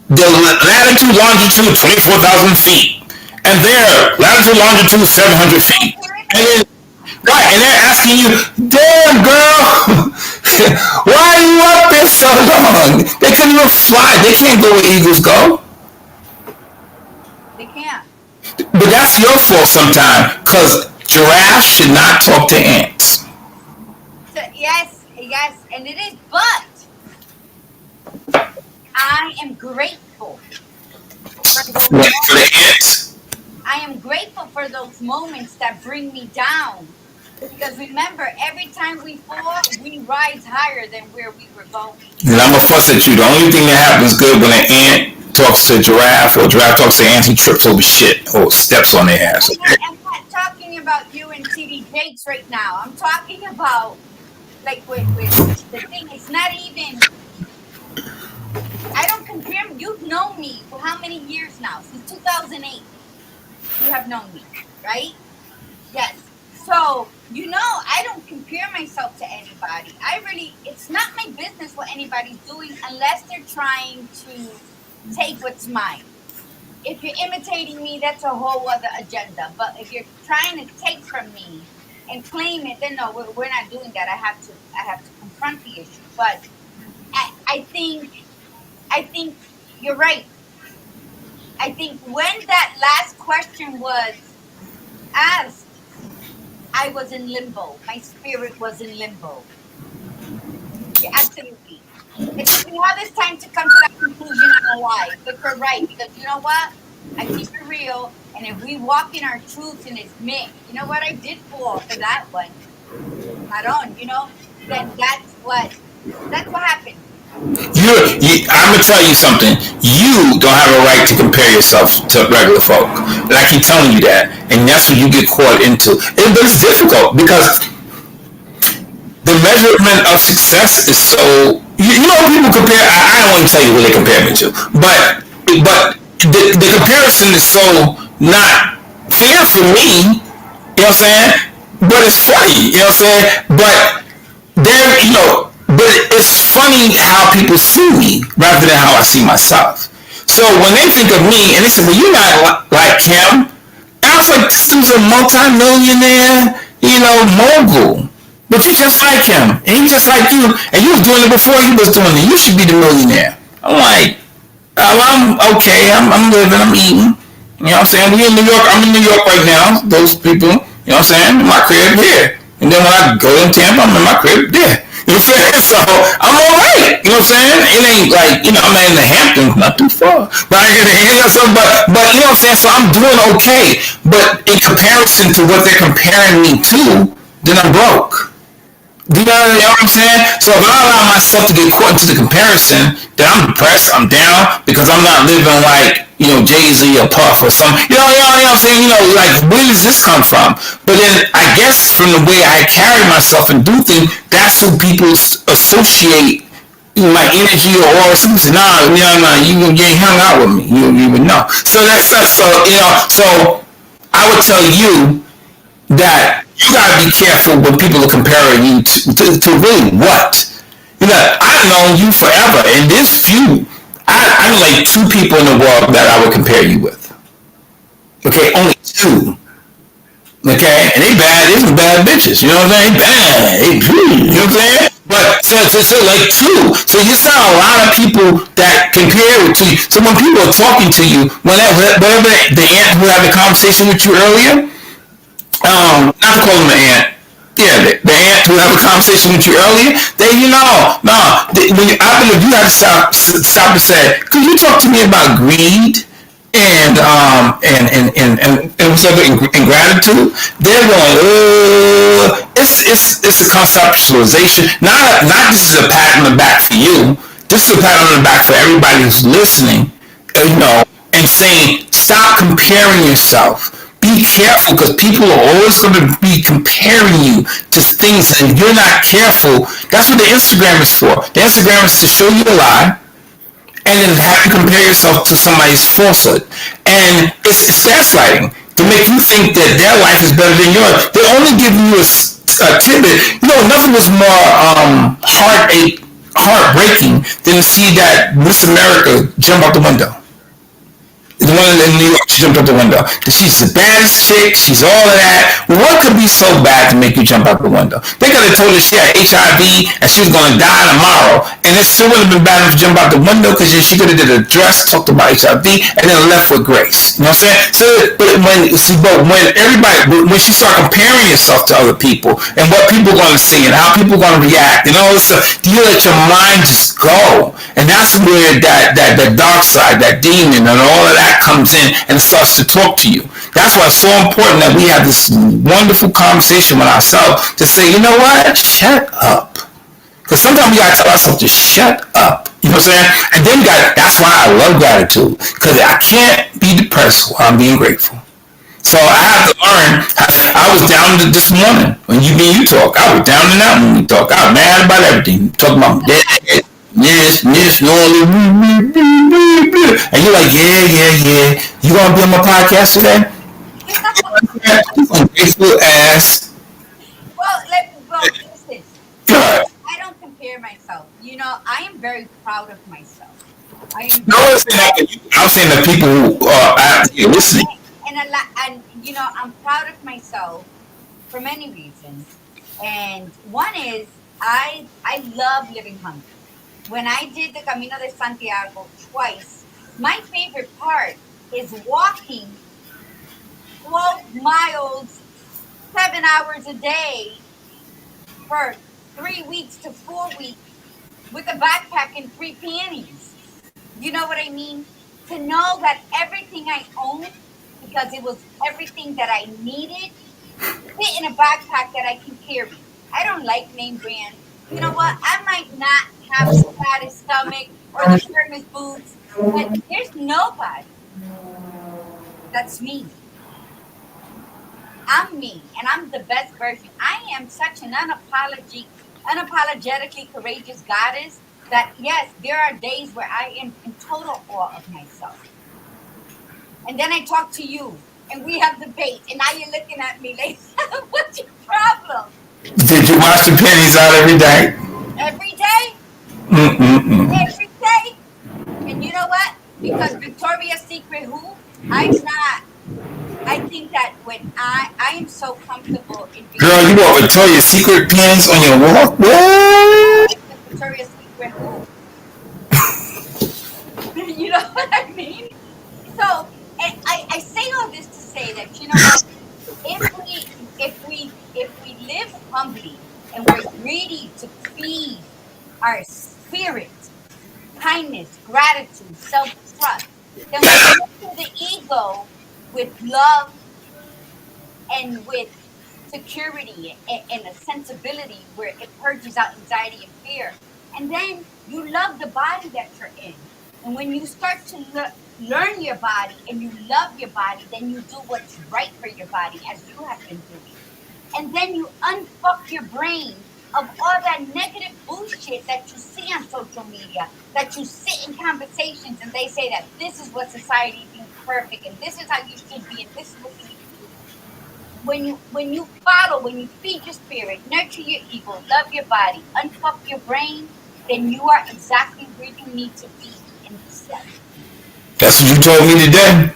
the latitude, longitude, 24,000 feet. And there, latitude, longitude, 700 feet. And then Right, and they're asking you, damn girl, why are you up there so long? They couldn't even fly. They can't go where eagles go. They can't. But that's your fault sometimes, because giraffes should not talk to ants. So yes, yes, and it is. But I am grateful for those Wait for the moments. ants. I am grateful for those moments that bring me down. Because remember, every time we fall, we rise higher than where we were going. And I'm gonna fuss at you. The only thing that happens good when an ant talks to a giraffe or a giraffe talks to an ant, he trips over shit or steps on their ass. Okay? I'm not talking about you and TD Jakes right now. I'm talking about like with the thing. It's not even. I don't compare. You've known me for how many years now? Since 2008. You have known me, right? Yes. So, I don't compare myself to anybody. It's not my business what anybody's doing unless they're trying to take what's mine. If you're imitating me, that's a whole other agenda. But if you're trying to take from me and claim it, then no, we're not doing that. I have to confront the issue. But I think you're right. I think when that last question was asked, I was in limbo. My spirit was in limbo. Yeah, absolutely. It took me all this time to come to that conclusion on why. But you're right, because you know what? I keep it real, and if we walk in our truth and it's me, you know what? I did fall for that one. Not on, then that's what happened. I'm gonna tell you something. You don't have a right to compare yourself to regular folk. And I keep telling you that, and that's what you get caught into. But it's difficult because the measurement of success is so. People compare. I don't want to tell you what they compare me to, but the comparison is so not fair for me. You know what I'm saying? But it's funny. You know what I'm saying? But it's funny how people see me rather than how I see myself. So when they think of me and they say, "Well, you're not like him," and I was like, "This dude's a multi-millionaire, mogul." But you're just like him, and he's just like you, and you was doing it before he was doing it. You should be the millionaire. I'm like, oh, I'm okay. I'm living. I'm eating. You know what I'm saying? We in New York. I'm in New York right now. Those people. You know what I'm saying? My crib here. And then when I go in Tampa, I'm in my crib there. You know what I'm saying? So I'm all right. You know what I'm saying? It ain't like, I'm not in the Hamptons, not too far. But but you know what I'm saying? So I'm doing okay. But in comparison to what they're comparing me to, then I'm broke. You know what I'm saying? So if I allow myself to get caught into the comparison, then I'm depressed, I'm down, because I'm not living like, Jay-Z or Puff or something. You know what I'm saying? Like, where does this come from? But then I guess from the way I carry myself and do things, that's who people associate my energy or aura. Some say, nah, you ain't hung out with me. You don't even know. So so I would tell you that you gotta be careful when people are comparing you to really what. I've known you forever, and there's few. I'm like two people in the world that I would compare you with. Okay, only two. Okay, and they bad. They're some bad bitches. You know what I'm saying? Bad. You know what I'm saying? But so like two. So you saw a lot of people that compare to you. So when people are talking to you, whenever the ant who had the conversation with you earlier, not to call him an ant. Yeah, the ant who had a conversation with you earlier. I believe you have to stop and say, could you talk to me about greed and what's up in gratitude? They're going, it's a conceptualization. Not this is a pat on the back for you. This is a pat on the back for everybody who's listening. And saying, stop comparing yourself. Be careful, because people are always going to be comparing you to things, and if you're not careful, that's what the Instagram is for. The Instagram is to show you a lie and then have you compare yourself to somebody's falsehood. And it's gaslighting to make you think that their life is better than yours. They only give you a tidbit. Nothing was more heartbreaking than to see that Miss America jump out the window. The one in New York, She jumped out the window. She's the baddest chick. She's all of that. What could be so bad to make you jump out the window? They could have told her she had HIV and she was going to die tomorrow, and it still would have been bad enough to jump out the window because she could have did a dress, talked about HIV, and then left with grace. You know what I'm saying? So, when she started comparing yourself to other people and what people are going to see and how people are going to react and all this stuff, you let your mind just go, and that's where that dark side, that demon, and all of that comes in and starts to talk to you. That's why it's so important that we have this wonderful conversation with ourselves to say, you know what? Shut up. Because sometimes we gotta tell ourselves to shut up. You know what I'm saying? And then that's why I love gratitude. Because I can't be depressed while I'm being grateful. So I have to learn. I was down this morning when you talk. I was down and out when we talk. I was mad about everything. Talking about this, and you're like, yeah. You gonna be on my podcast today? Grateful ass. Well, listen. God. I don't compare myself. I am very proud of myself. No, I'm saying the people who are actually listening. And I'm proud of myself for many reasons. And one is I love living hungry. When I did the Camino de Santiago twice, my favorite part is walking 12 miles, 7 hours a day for 3 weeks to 4 weeks with a backpack and 3 panties. You know what I mean? To know that everything I own, because it was everything that I needed, fit in a backpack that I can carry. I don't like name brand. You know what? I might not have the fattest stomach or the firmest boobs, but there's nobody that's me. I'm me, and I'm the best version. I am such an unapologetically courageous goddess that, yes, there are days where I am in total awe of myself. And then I talk to you, and we have debate, and now you're looking at me like, what's your problem? Did you wash your panties out every day? Every day? Every day? And you know what? Because Victoria's Secret who? I think that when I am so comfortable in being... Girl, you wore Victoria's Secret panties on your walk? What? Victoria's Secret who? You know what I mean? So, I say all this to say that, you know what? If we live humbly and we're greedy to feed our spirit, kindness, gratitude, self-trust, then we nurture the ego with love and with security and a sensibility where it purges out anxiety and fear. And then you love the body that you're in. And when you start to learn your body and you love your body, then you do what's right for your body, as you have been doing. And then you unfuck your brain of all that negative bullshit that you see on social media, that you sit in conversations and they say that this is what society thinks perfect and this is how you should be and this is what you need to do. When you feed your spirit, nurture your ego, love your body, unfuck your brain, then you are exactly where you need to be in this step. That's what you told me today.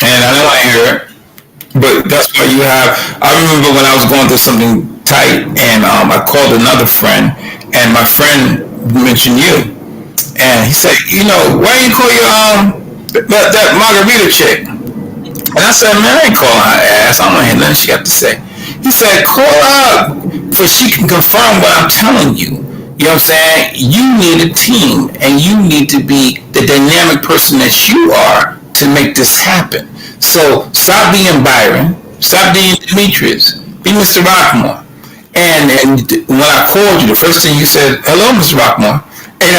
And I know I hear it. But that's why you have... I remember when I was going through something tight, and I called another friend, and my friend mentioned you, and he said, why you call your that Margarita chick? And I said, man, I ain't calling her ass. I don't want to hear nothing she got to say. He said, call her up, for she can confirm what I'm telling you. You know what I'm saying? You need a team, and you need to be the dynamic person that you are to make this happen. So stop being Byron, stop being Demetrius, be Mr. Rockmore. And when I called you, the first thing you said, hello, Mr. Rockmore. And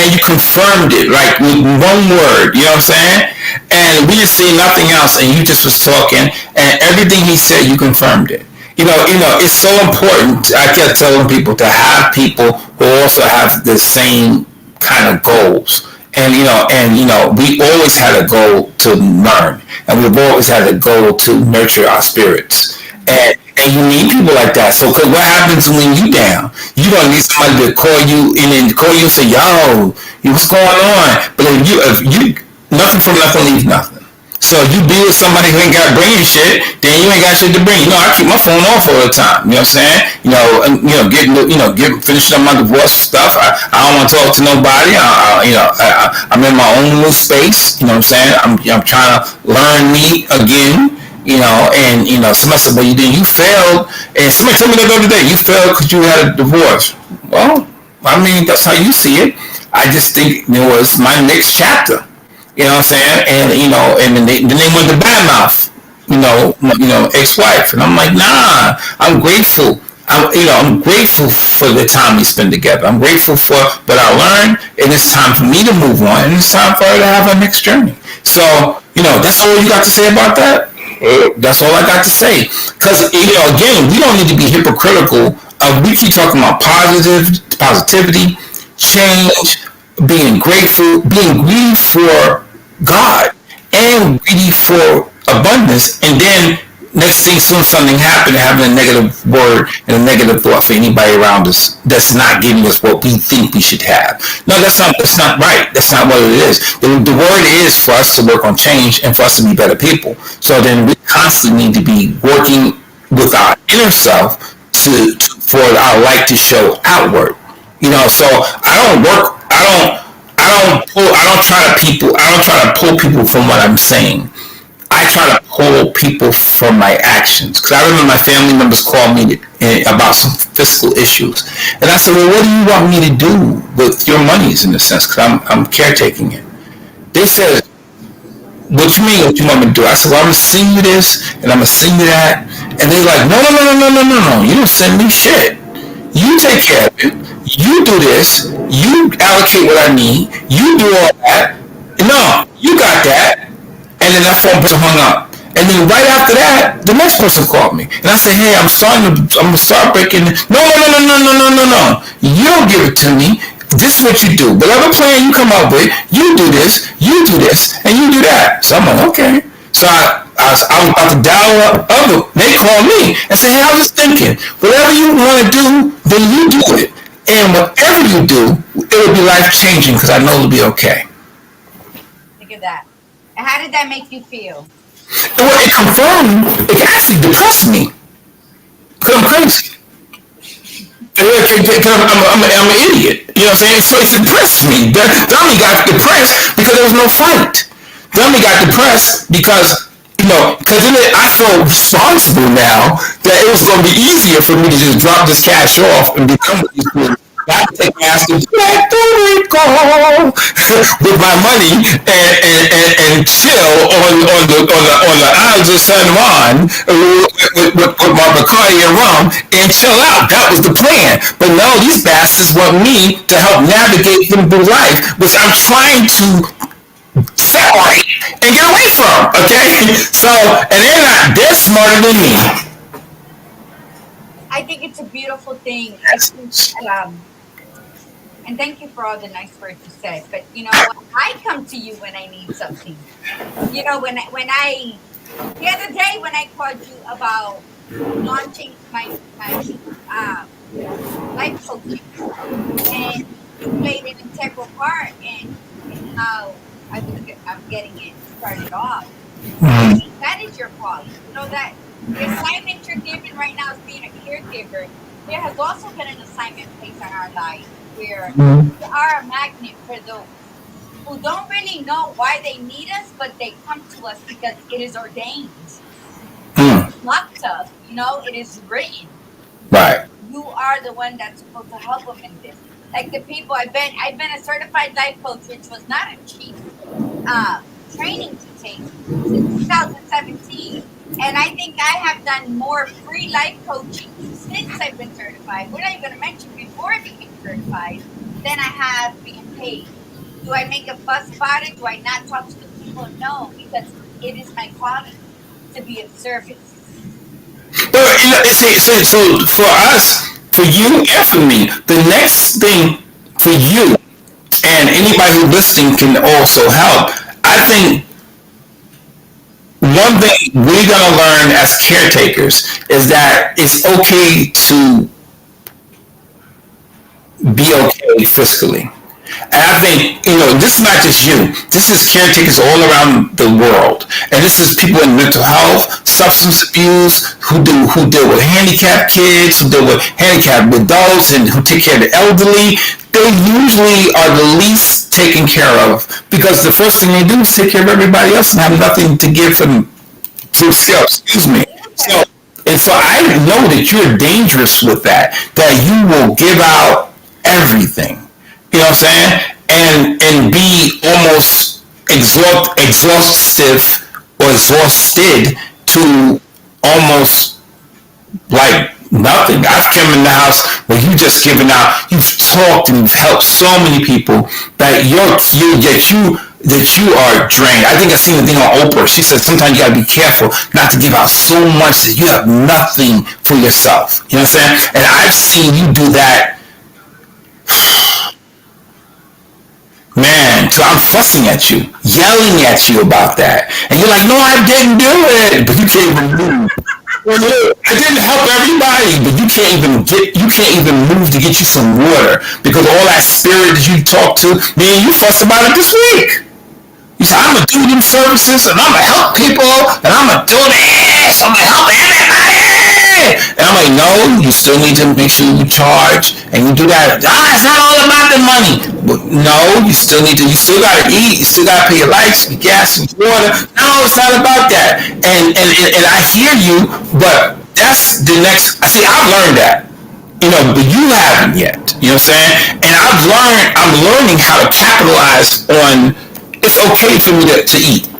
you confirmed it, like with one word, you know what I'm saying? And we didn't say nothing else, and you just was talking, and everything he said, you confirmed it. It's so important. I kept telling people to have people who also have the same kind of goals. And we always had a goal to learn, and we've always had a goal to nurture our spirits. And you need people like that. So, cause what happens when you down? You gonna need somebody to call you and say, "Yo, what's going on?" But if you nothing from nothing leaves nothing. So if you be with somebody who ain't got bringing shit, then you ain't got shit to bring. You know, I keep my phone off all the time. You know what I'm saying? Finishing up my divorce stuff. I don't want to talk to nobody. I'm in my own little space. You know what I'm saying? I'm trying to learn me again. Somebody said, "Well, you failed," and somebody told me that the other day. You failed because you had a divorce. Well, I mean, that's how you see it. I just think it was my next chapter. You know what I'm saying? And then they went to badmouth, ex-wife, and I'm like, nah, I'm grateful. I'm grateful for the time we spend together. I'm grateful for what I learned, and it's time for me to move on, and it's time for her to have her next journey. So, that's all you got to say about that. That's all I got to say. Because, again, we don't need to be hypocritical. We keep talking about positivity, change, being grateful, being greedy for God, and greedy for abundance. And then next thing, soon something happened, having a negative word and a negative thought for anybody around us that's not giving us what we think we should have. No, that's not right. That's not what it is. The word is for us to work on change and for us to be better people. So then we constantly need to be working with our inner self for our light to show outward. So I don't try to pull people from what I'm saying. I try to pull people from my actions. Because I remember my family members called me about some fiscal issues. And I said, well, what do you want me to do with your monies in a sense? Because I'm caretaking it. They said, what you mean, what you want me to do? I said, well, I'm going to send you this and I'm going to send you that. And they're like, no. You don't send me shit. You take care of it. You do this. You allocate what I need. You do all that. No, you got that. And then that phone person hung up. And then right after that, the next person called me. And I said, hey, I'm going to start breaking. No. You don't give it to me. This is what you do. Whatever plan you come up with, you do this, and you do that. So I'm like, okay. So I was about to dial up. They called me and said, hey, I was just thinking, whatever you want to do, then you do it. And whatever you do, it will be life-changing because I know it'll be okay. Look at that. And how did that make you feel? Well, it actually depressed me. Because I'm crazy. I'm an idiot. You know what I'm saying? So it depressed me. Dummy got depressed because there was no fight. Dummy got depressed because I felt responsible now that it was going to be easier for me to just drop this cash off and be done with these people. I have to take my ass to Puerto Rico with my money and chill on the islands of San Juan with my Bacardi and rum and chill out. That was the plan. But no, these bastards want me to help navigate them through life, which I'm trying to separate and get away from. Okay, so and they're smarter than me. I think it's a beautiful thing. And thank you for all the nice words you said. But I come to you when I need something. When I the other day when I called you about launching my life coaching, and you played an integral part in how I'm getting it started off. I think that is your calling. That the assignment you're given right now is being a caregiver. There has also been an assignment placed on our life where we are a magnet for those who don't really know why they need us, but they come to us because it is ordained. It's not tough, it is written. Right. You are the one that's supposed to help them in this. Like the people I've been a certified life coach, which was not a cheap training to take since 2017. And I think I have done more free life coaching since I've been certified. We're not even going to mention before I became certified than I have being paid. Do I make a fuss about it? Do I not talk to the people? No, because it is my calling to be of service. So for us, for you and for me, the next thing for you and anybody who's listening can also help. I think one thing we're going to learn as caretakers is that it's okay to be okay fiscally. And I think, this is not just you. This is caretakers all around the world. And this is people in mental health, substance abuse, who deal with handicapped kids, who deal with handicapped adults, and who take care of the elderly. They usually are the least taken care of because the first thing they do is take care of everybody else and have nothing to give for themselves. Excuse me. So I know that you're dangerous with that you will give out everything. You know what I'm saying? And be almost exhaustive or exhausted to almost like nothing. I've come in the house where you just given out. You've talked and you've helped so many people that you are drained. I think I seen the thing on Oprah. She said sometimes you gotta be careful not to give out so much that you have nothing for yourself. You know what I'm saying? And I've seen you do that. Man, so I'm fussing at you, yelling at you about that. And you're like, no, I didn't do it. But you can't even move. I didn't help everybody, but you can't even move to get you some water because all that spirit that you talk to, man, you fuss about it this week. You say, I'm going to do them services and I'm going to help people and I'm going to do this. I'm going to help everybody. And I'm like, no, you still need to make sure you charge and you do that. It's not all about the money. But no, you still got to eat. You still got to pay your lights, your gas, your water. No, it's not about that. And I hear you, but that's the next. See, I've learned that. But you haven't yet. You know what I'm saying? And I'm learning how to capitalize on it's okay for me to eat.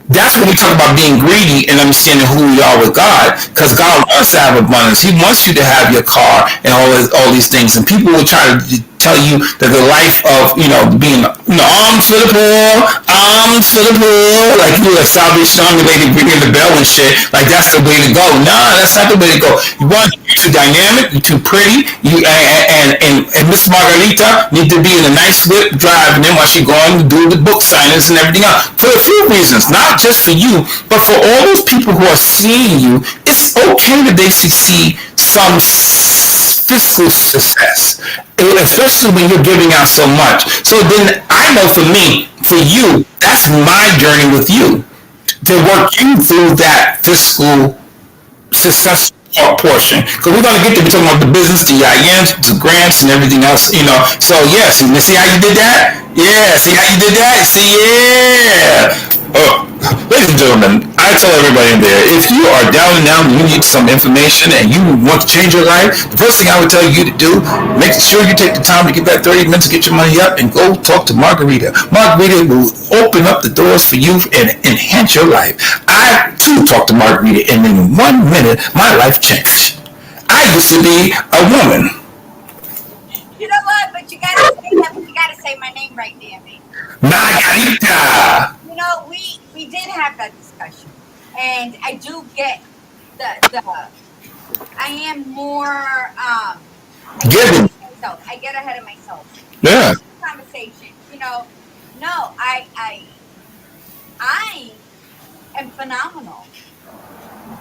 That's when we talk about being greedy and understanding who we are with God, because God wants to have abundance. He wants you to have your car and all these things. And people will try to tell you that the life of being arms for the poor, like a Salvation Army lady ringing the bell and shit. Like that's the way to go. Nah, that's not the way to go. You're too dynamic. You're too pretty. And Miss Margarita need to be in a nice whip drive, and then while she going to do the book signings and everything else for a few reasons, not just for you, but for all those people who are seeing you. It's okay that they see some fiscal success, especially when you're giving out so much. So then I know for me, for you, that's my journey with you, to work you through that fiscal success portion. Because we're going to get to be talking about the business, the IMs, the grants, and everything else, So, yes, see how you did that? Yeah, see how you did that? See, yeah. Ladies and gentlemen, I tell everybody in there, if you are down and out and you need some information and you want to change your life, the first thing I would tell you to do, make sure you take the time to get that 30 minutes to get your money up and go talk to Margarita. Margarita will open up the doors for you and enhance your life. I, too, talked to Margarita, and in 1 minute, my life changed. I used to be a woman. You know what? But you gotta say my name right, damn it. Margarita! We did have that discussion, and I do get the I am more Giving. I get ahead of myself. Yeah. Conversation, no, I am phenomenal.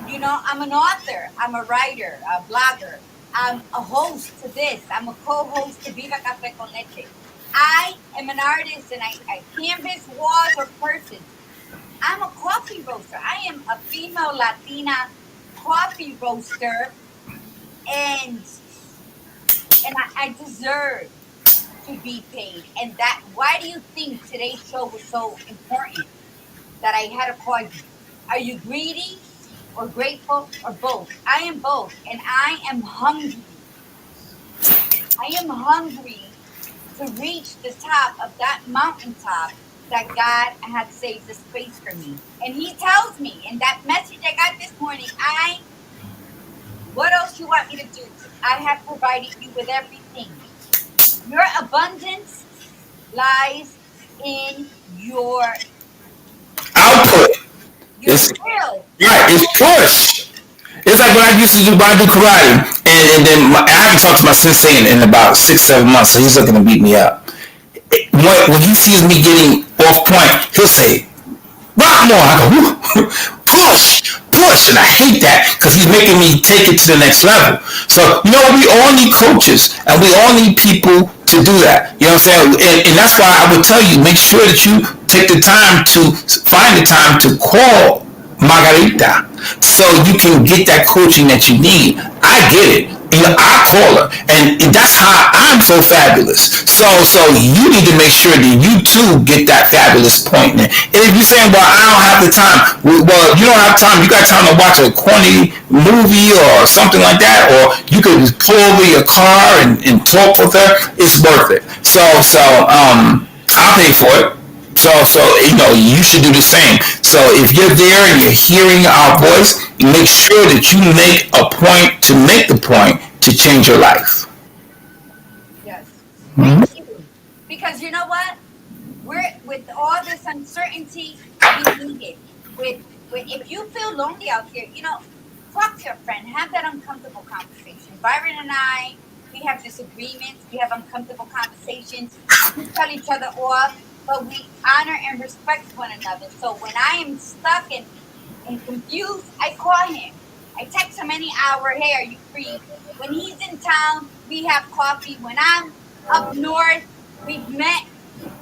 I'm an author, I'm a writer, a blogger, I'm a host to this, I'm a co-host to Viva Café con Leche. I am an artist and I canvas walls or persons. I'm a coffee roaster. I am a female Latina coffee roaster, and I deserve to be paid. And that, why do you think today's show was so important that I had to call you? Are you greedy or grateful or both? I am both, and I am hungry. I am hungry to reach the top of that mountaintop that God had saved the space for me. And he tells me in that message I got this morning, what else you want me to do? I have provided you with everything. Your abundance lies in your output. Your skill. Right, it's push. It's like when I used to do karate, and then I haven't talked to my sensei in about 6-7 months, so he's looking to beat me up. When he sees me getting off point, he'll say, rock more. I go, push. And I hate that because he's making me take it to the next level. So, we all need coaches and we all need people to do that. You know what I'm saying? And that's why I would tell you, make sure that you take the time to find the time to call Margarita so you can get that coaching that you need. I get it. You know, I call her, and that's how I'm so fabulous. So you need to make sure that you too get that fabulous point. And if you're saying, well, I don't have the time, well, you don't have time. You got time to watch a corny movie or something like that, or you could just pull over your car and talk with her. It's worth it. I'll pay for it. So you should do the same. So if you're there and you're hearing our voice, make sure that you make the point to change your life. Yes. Mm-hmm. Thank you. Because you know what? We're with all this uncertainty, we need it. With if you feel lonely out here, talk to your friend, have that uncomfortable conversation. Byron and I, we have disagreements, we have uncomfortable conversations, we tell each other off, but we honor and respect one another. So when I am stuck and confused, I call him. I text him any hour, hey, are you free? When he's in town, we have coffee. When I'm up north, we've met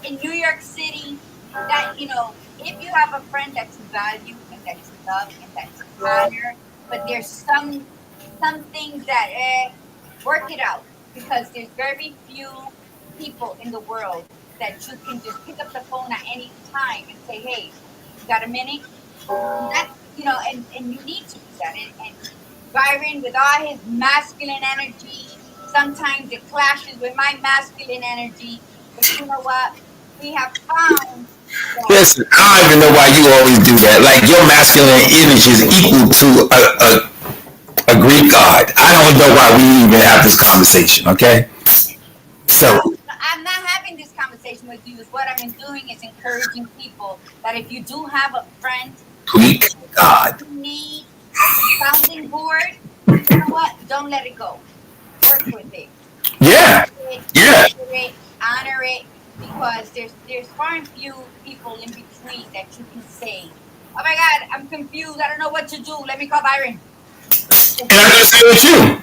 in New York City. That, if you have a friend that you value and that you love and that you honor, but there's some things that work it out, because there's very few people in the world that you can just pick up the phone at any time and say, hey, you got a minute? And that's, and you need to do that. And Byron, with all his masculine energy, sometimes it clashes with my masculine energy. But you know what? We have found. Listen, I don't even know why you always do that. Like, your masculine energy is equal to a Greek god. I don't know why we even have this conversation, okay? So I'm not having this conversation with you. What I've been doing is encouraging people that if you do have a friend, Greek god, you need a sounding board, you know what? Don't let it go. Work with it. Yeah. Honor it, because there's far and few people in between that you can say, oh my God, I'm confused. I don't know what to do. Let me call Byron. And I'm gonna say with you.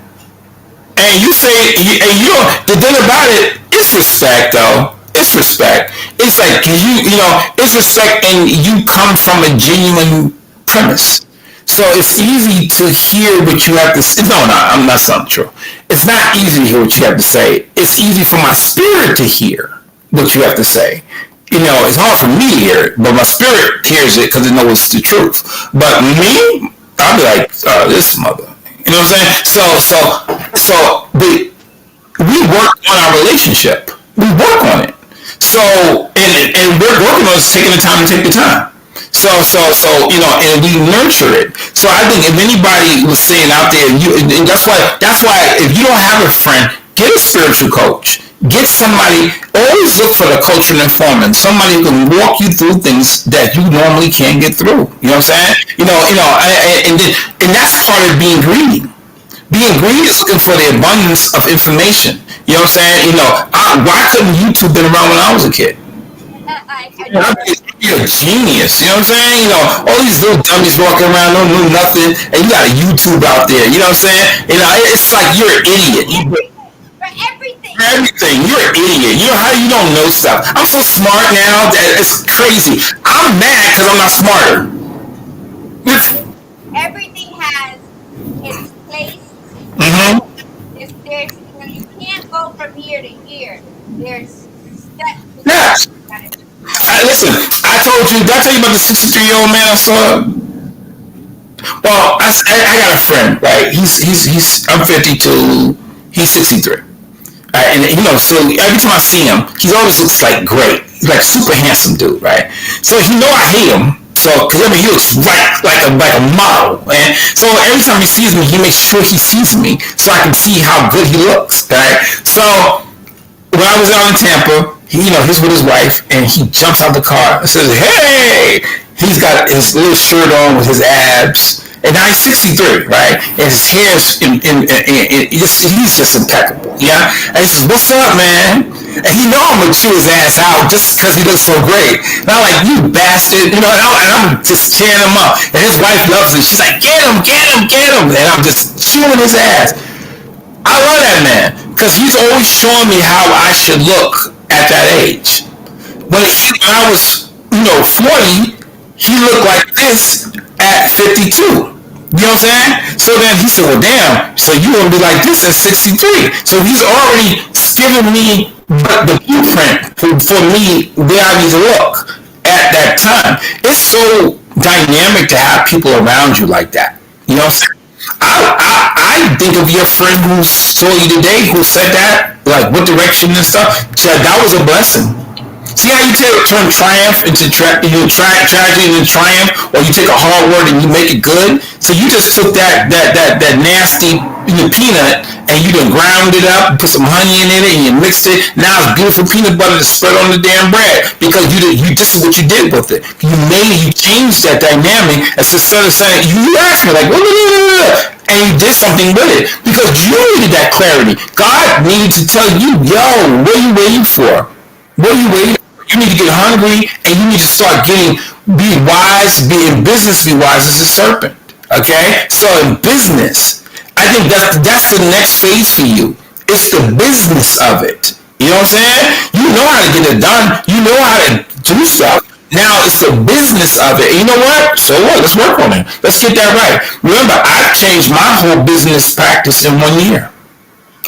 And you say, and you don't. The thing about it, it's respect, though. It's respect. It's like it's respect, and you come from a genuine premise. So it's easy to hear what you have to say. No, I'm not something true. It's not easy to hear what you have to say. It's easy for my spirit to hear what you have to say. It's hard for me to hear it, but my spirit hears it because it knows it's the truth. But me, I'll be like, this mother. You know what I'm saying? But we work on our relationship. We work on it. So, and we're working on taking the time to take the time. So, and we nurture it. So I think if anybody was saying out there, and that's why if you don't have a friend, get a spiritual coach. Get somebody, always look for the coach and informant, somebody who can walk you through things that you normally can't get through. You know what I'm saying? And that's part of being greedy. Being greedy is looking for the abundance of information. You know what I'm saying? Why couldn't YouTube been around when I was a kid? You're a genius. You know what I'm saying? All these little dummies walking around don't know nothing, and you got a YouTube out there. You know what I'm saying? It's like you're an idiot. Everything. You're an idiot. How you don't know stuff? I'm so smart now that it's crazy. I'm mad because I'm not smarter. Everything has its place. Mm-hmm. You can't go from here to here. There's steps. Yes. Listen, did I tell you about the 63-year-old man I saw? Well, I got a friend, right? I'm 52. He's 63. Right? And so every time I see him, he always looks like great. He's like super handsome dude, right? So I hate him. So, because he looks like a model, man. So every time he sees me, he makes sure he sees me so I can see how good he looks, right? So when I was out in Tampa, he's with his wife, and he jumps out the car and says, "Hey!" He's got his little shirt on with his abs. And now he's 63, right? And his hair's he's just impeccable, yeah? And he says, "What's up, man?" And I'm going to chew his ass out just because he looks so great. And I'm like, "You bastard." And I'm just cheering him up. And his wife loves it. She's like, "Get him, get him, get him." And I'm just chewing his ass. I love that man because he's always showing me how I should look at that age. When I was, 40, he looked like this at 52. You know what I'm saying? So then he said, well, damn, so you going to be like this at 63. So he's already giving me the blueprint for me where I need to look at that time. It's so dynamic to have people around you like that. You know what I'm saying? I think of your friend who saw you today, who said that, like what direction and stuff. That was a blessing. See how you turn triumph into tragedy into triumph, or you take a hard word and you make it good. So you just took that nasty peanut and you done ground it up, put some honey in it, and you mixed it. Now it's beautiful peanut butter to spread on the damn bread because this is what you did with it. You changed that dynamic instead of saying you asked me like and you did something with it because you needed that clarity. God needed to tell you, yo, what are you waiting for? What are you waiting for? You need to get hungry and you need to start be wise, be in business, be wise as a serpent. Okay? So in business, I think that's the next phase for you. It's the business of it. You know what I'm saying? You know how to get it done. You know how to do stuff. Now it's the business of it. And you know what? So what? Let's work on it. Let's get that right. Remember, I've changed my whole business practice in 1 year.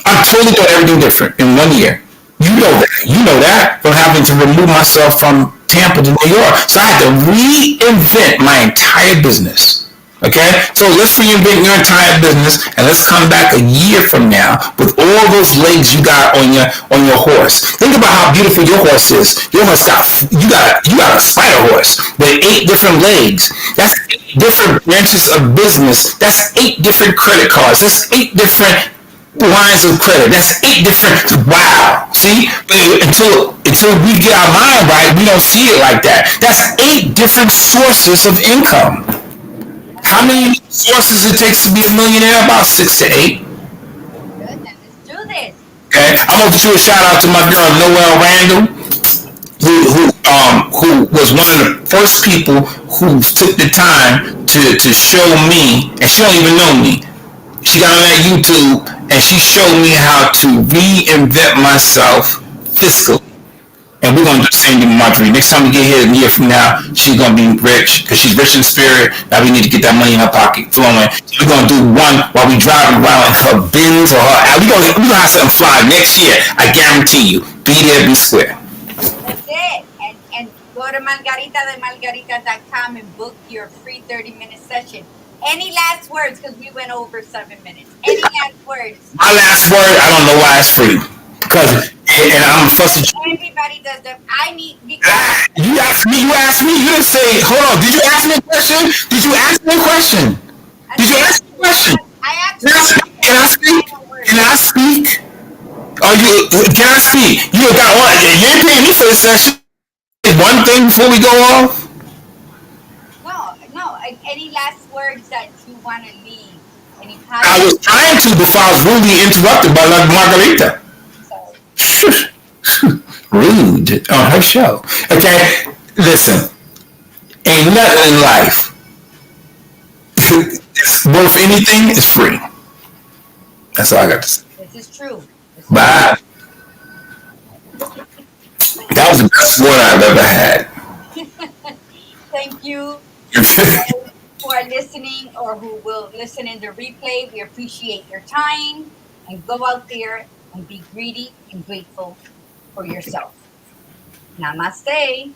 I've totally done everything different in 1 year. You know that. You know that from having to remove myself from Tampa to New York. So I had to reinvent my entire business. Okay? So let's reinvent your entire business and let's come back a year from now with all those legs you got on your horse. Think about how beautiful your horse is. Your horse you got a spider horse with 8 different legs. That's 8 different branches of business. That's 8 different credit cards. That's 8 different lines of credit. That's 8 different. Wow. See, until we get our mind right, we don't see it like that. That's 8 different sources of income. How many sources it takes to be a millionaire? About 6 to 8. Good, let's do this. Okay, I'm gonna do a shout out to my girl Noelle Randall, who was one of the first people who took the time to show me, and she don't even know me. She got on that YouTube and she showed me how to reinvent myself fiscally. And we're going to do the same thing with Margarita. Next time we get here a year from now, she's going to be rich because she's rich in spirit. Now we need to get that money in her pocket flowing. So we're going to do one while we driving around in her Benz or her. We're going to have something fly next year. I guarantee you. Be there, be square. That's it. And go to margarita.com and book your free 30-minute session. Any last words? Because we went over 7 minutes. Any last words? My last word, I don't know why it's free. Because, and I'm fussing. Everybody does that. I need, because You asked me, you didn't say, hold on, did you ask me a question? Did you ask me a question? Did you ask me a question? I asked Can I speak? Can I speak? Can I speak? You got one. You ain't paying me for this session. One thing before we go off. No. Any last words that you want to leave? Any I was trying to before I was rudely interrupted by Margarita. Rude on her show. Okay, listen. Ain't nothing in life worth anything is free. That's all I got to say. This is true. Bye. That was the best one I've ever had. Thank you who are listening or who will listen in the replay. We appreciate your time, and go out there and be greedy and grateful for yourself. Namaste.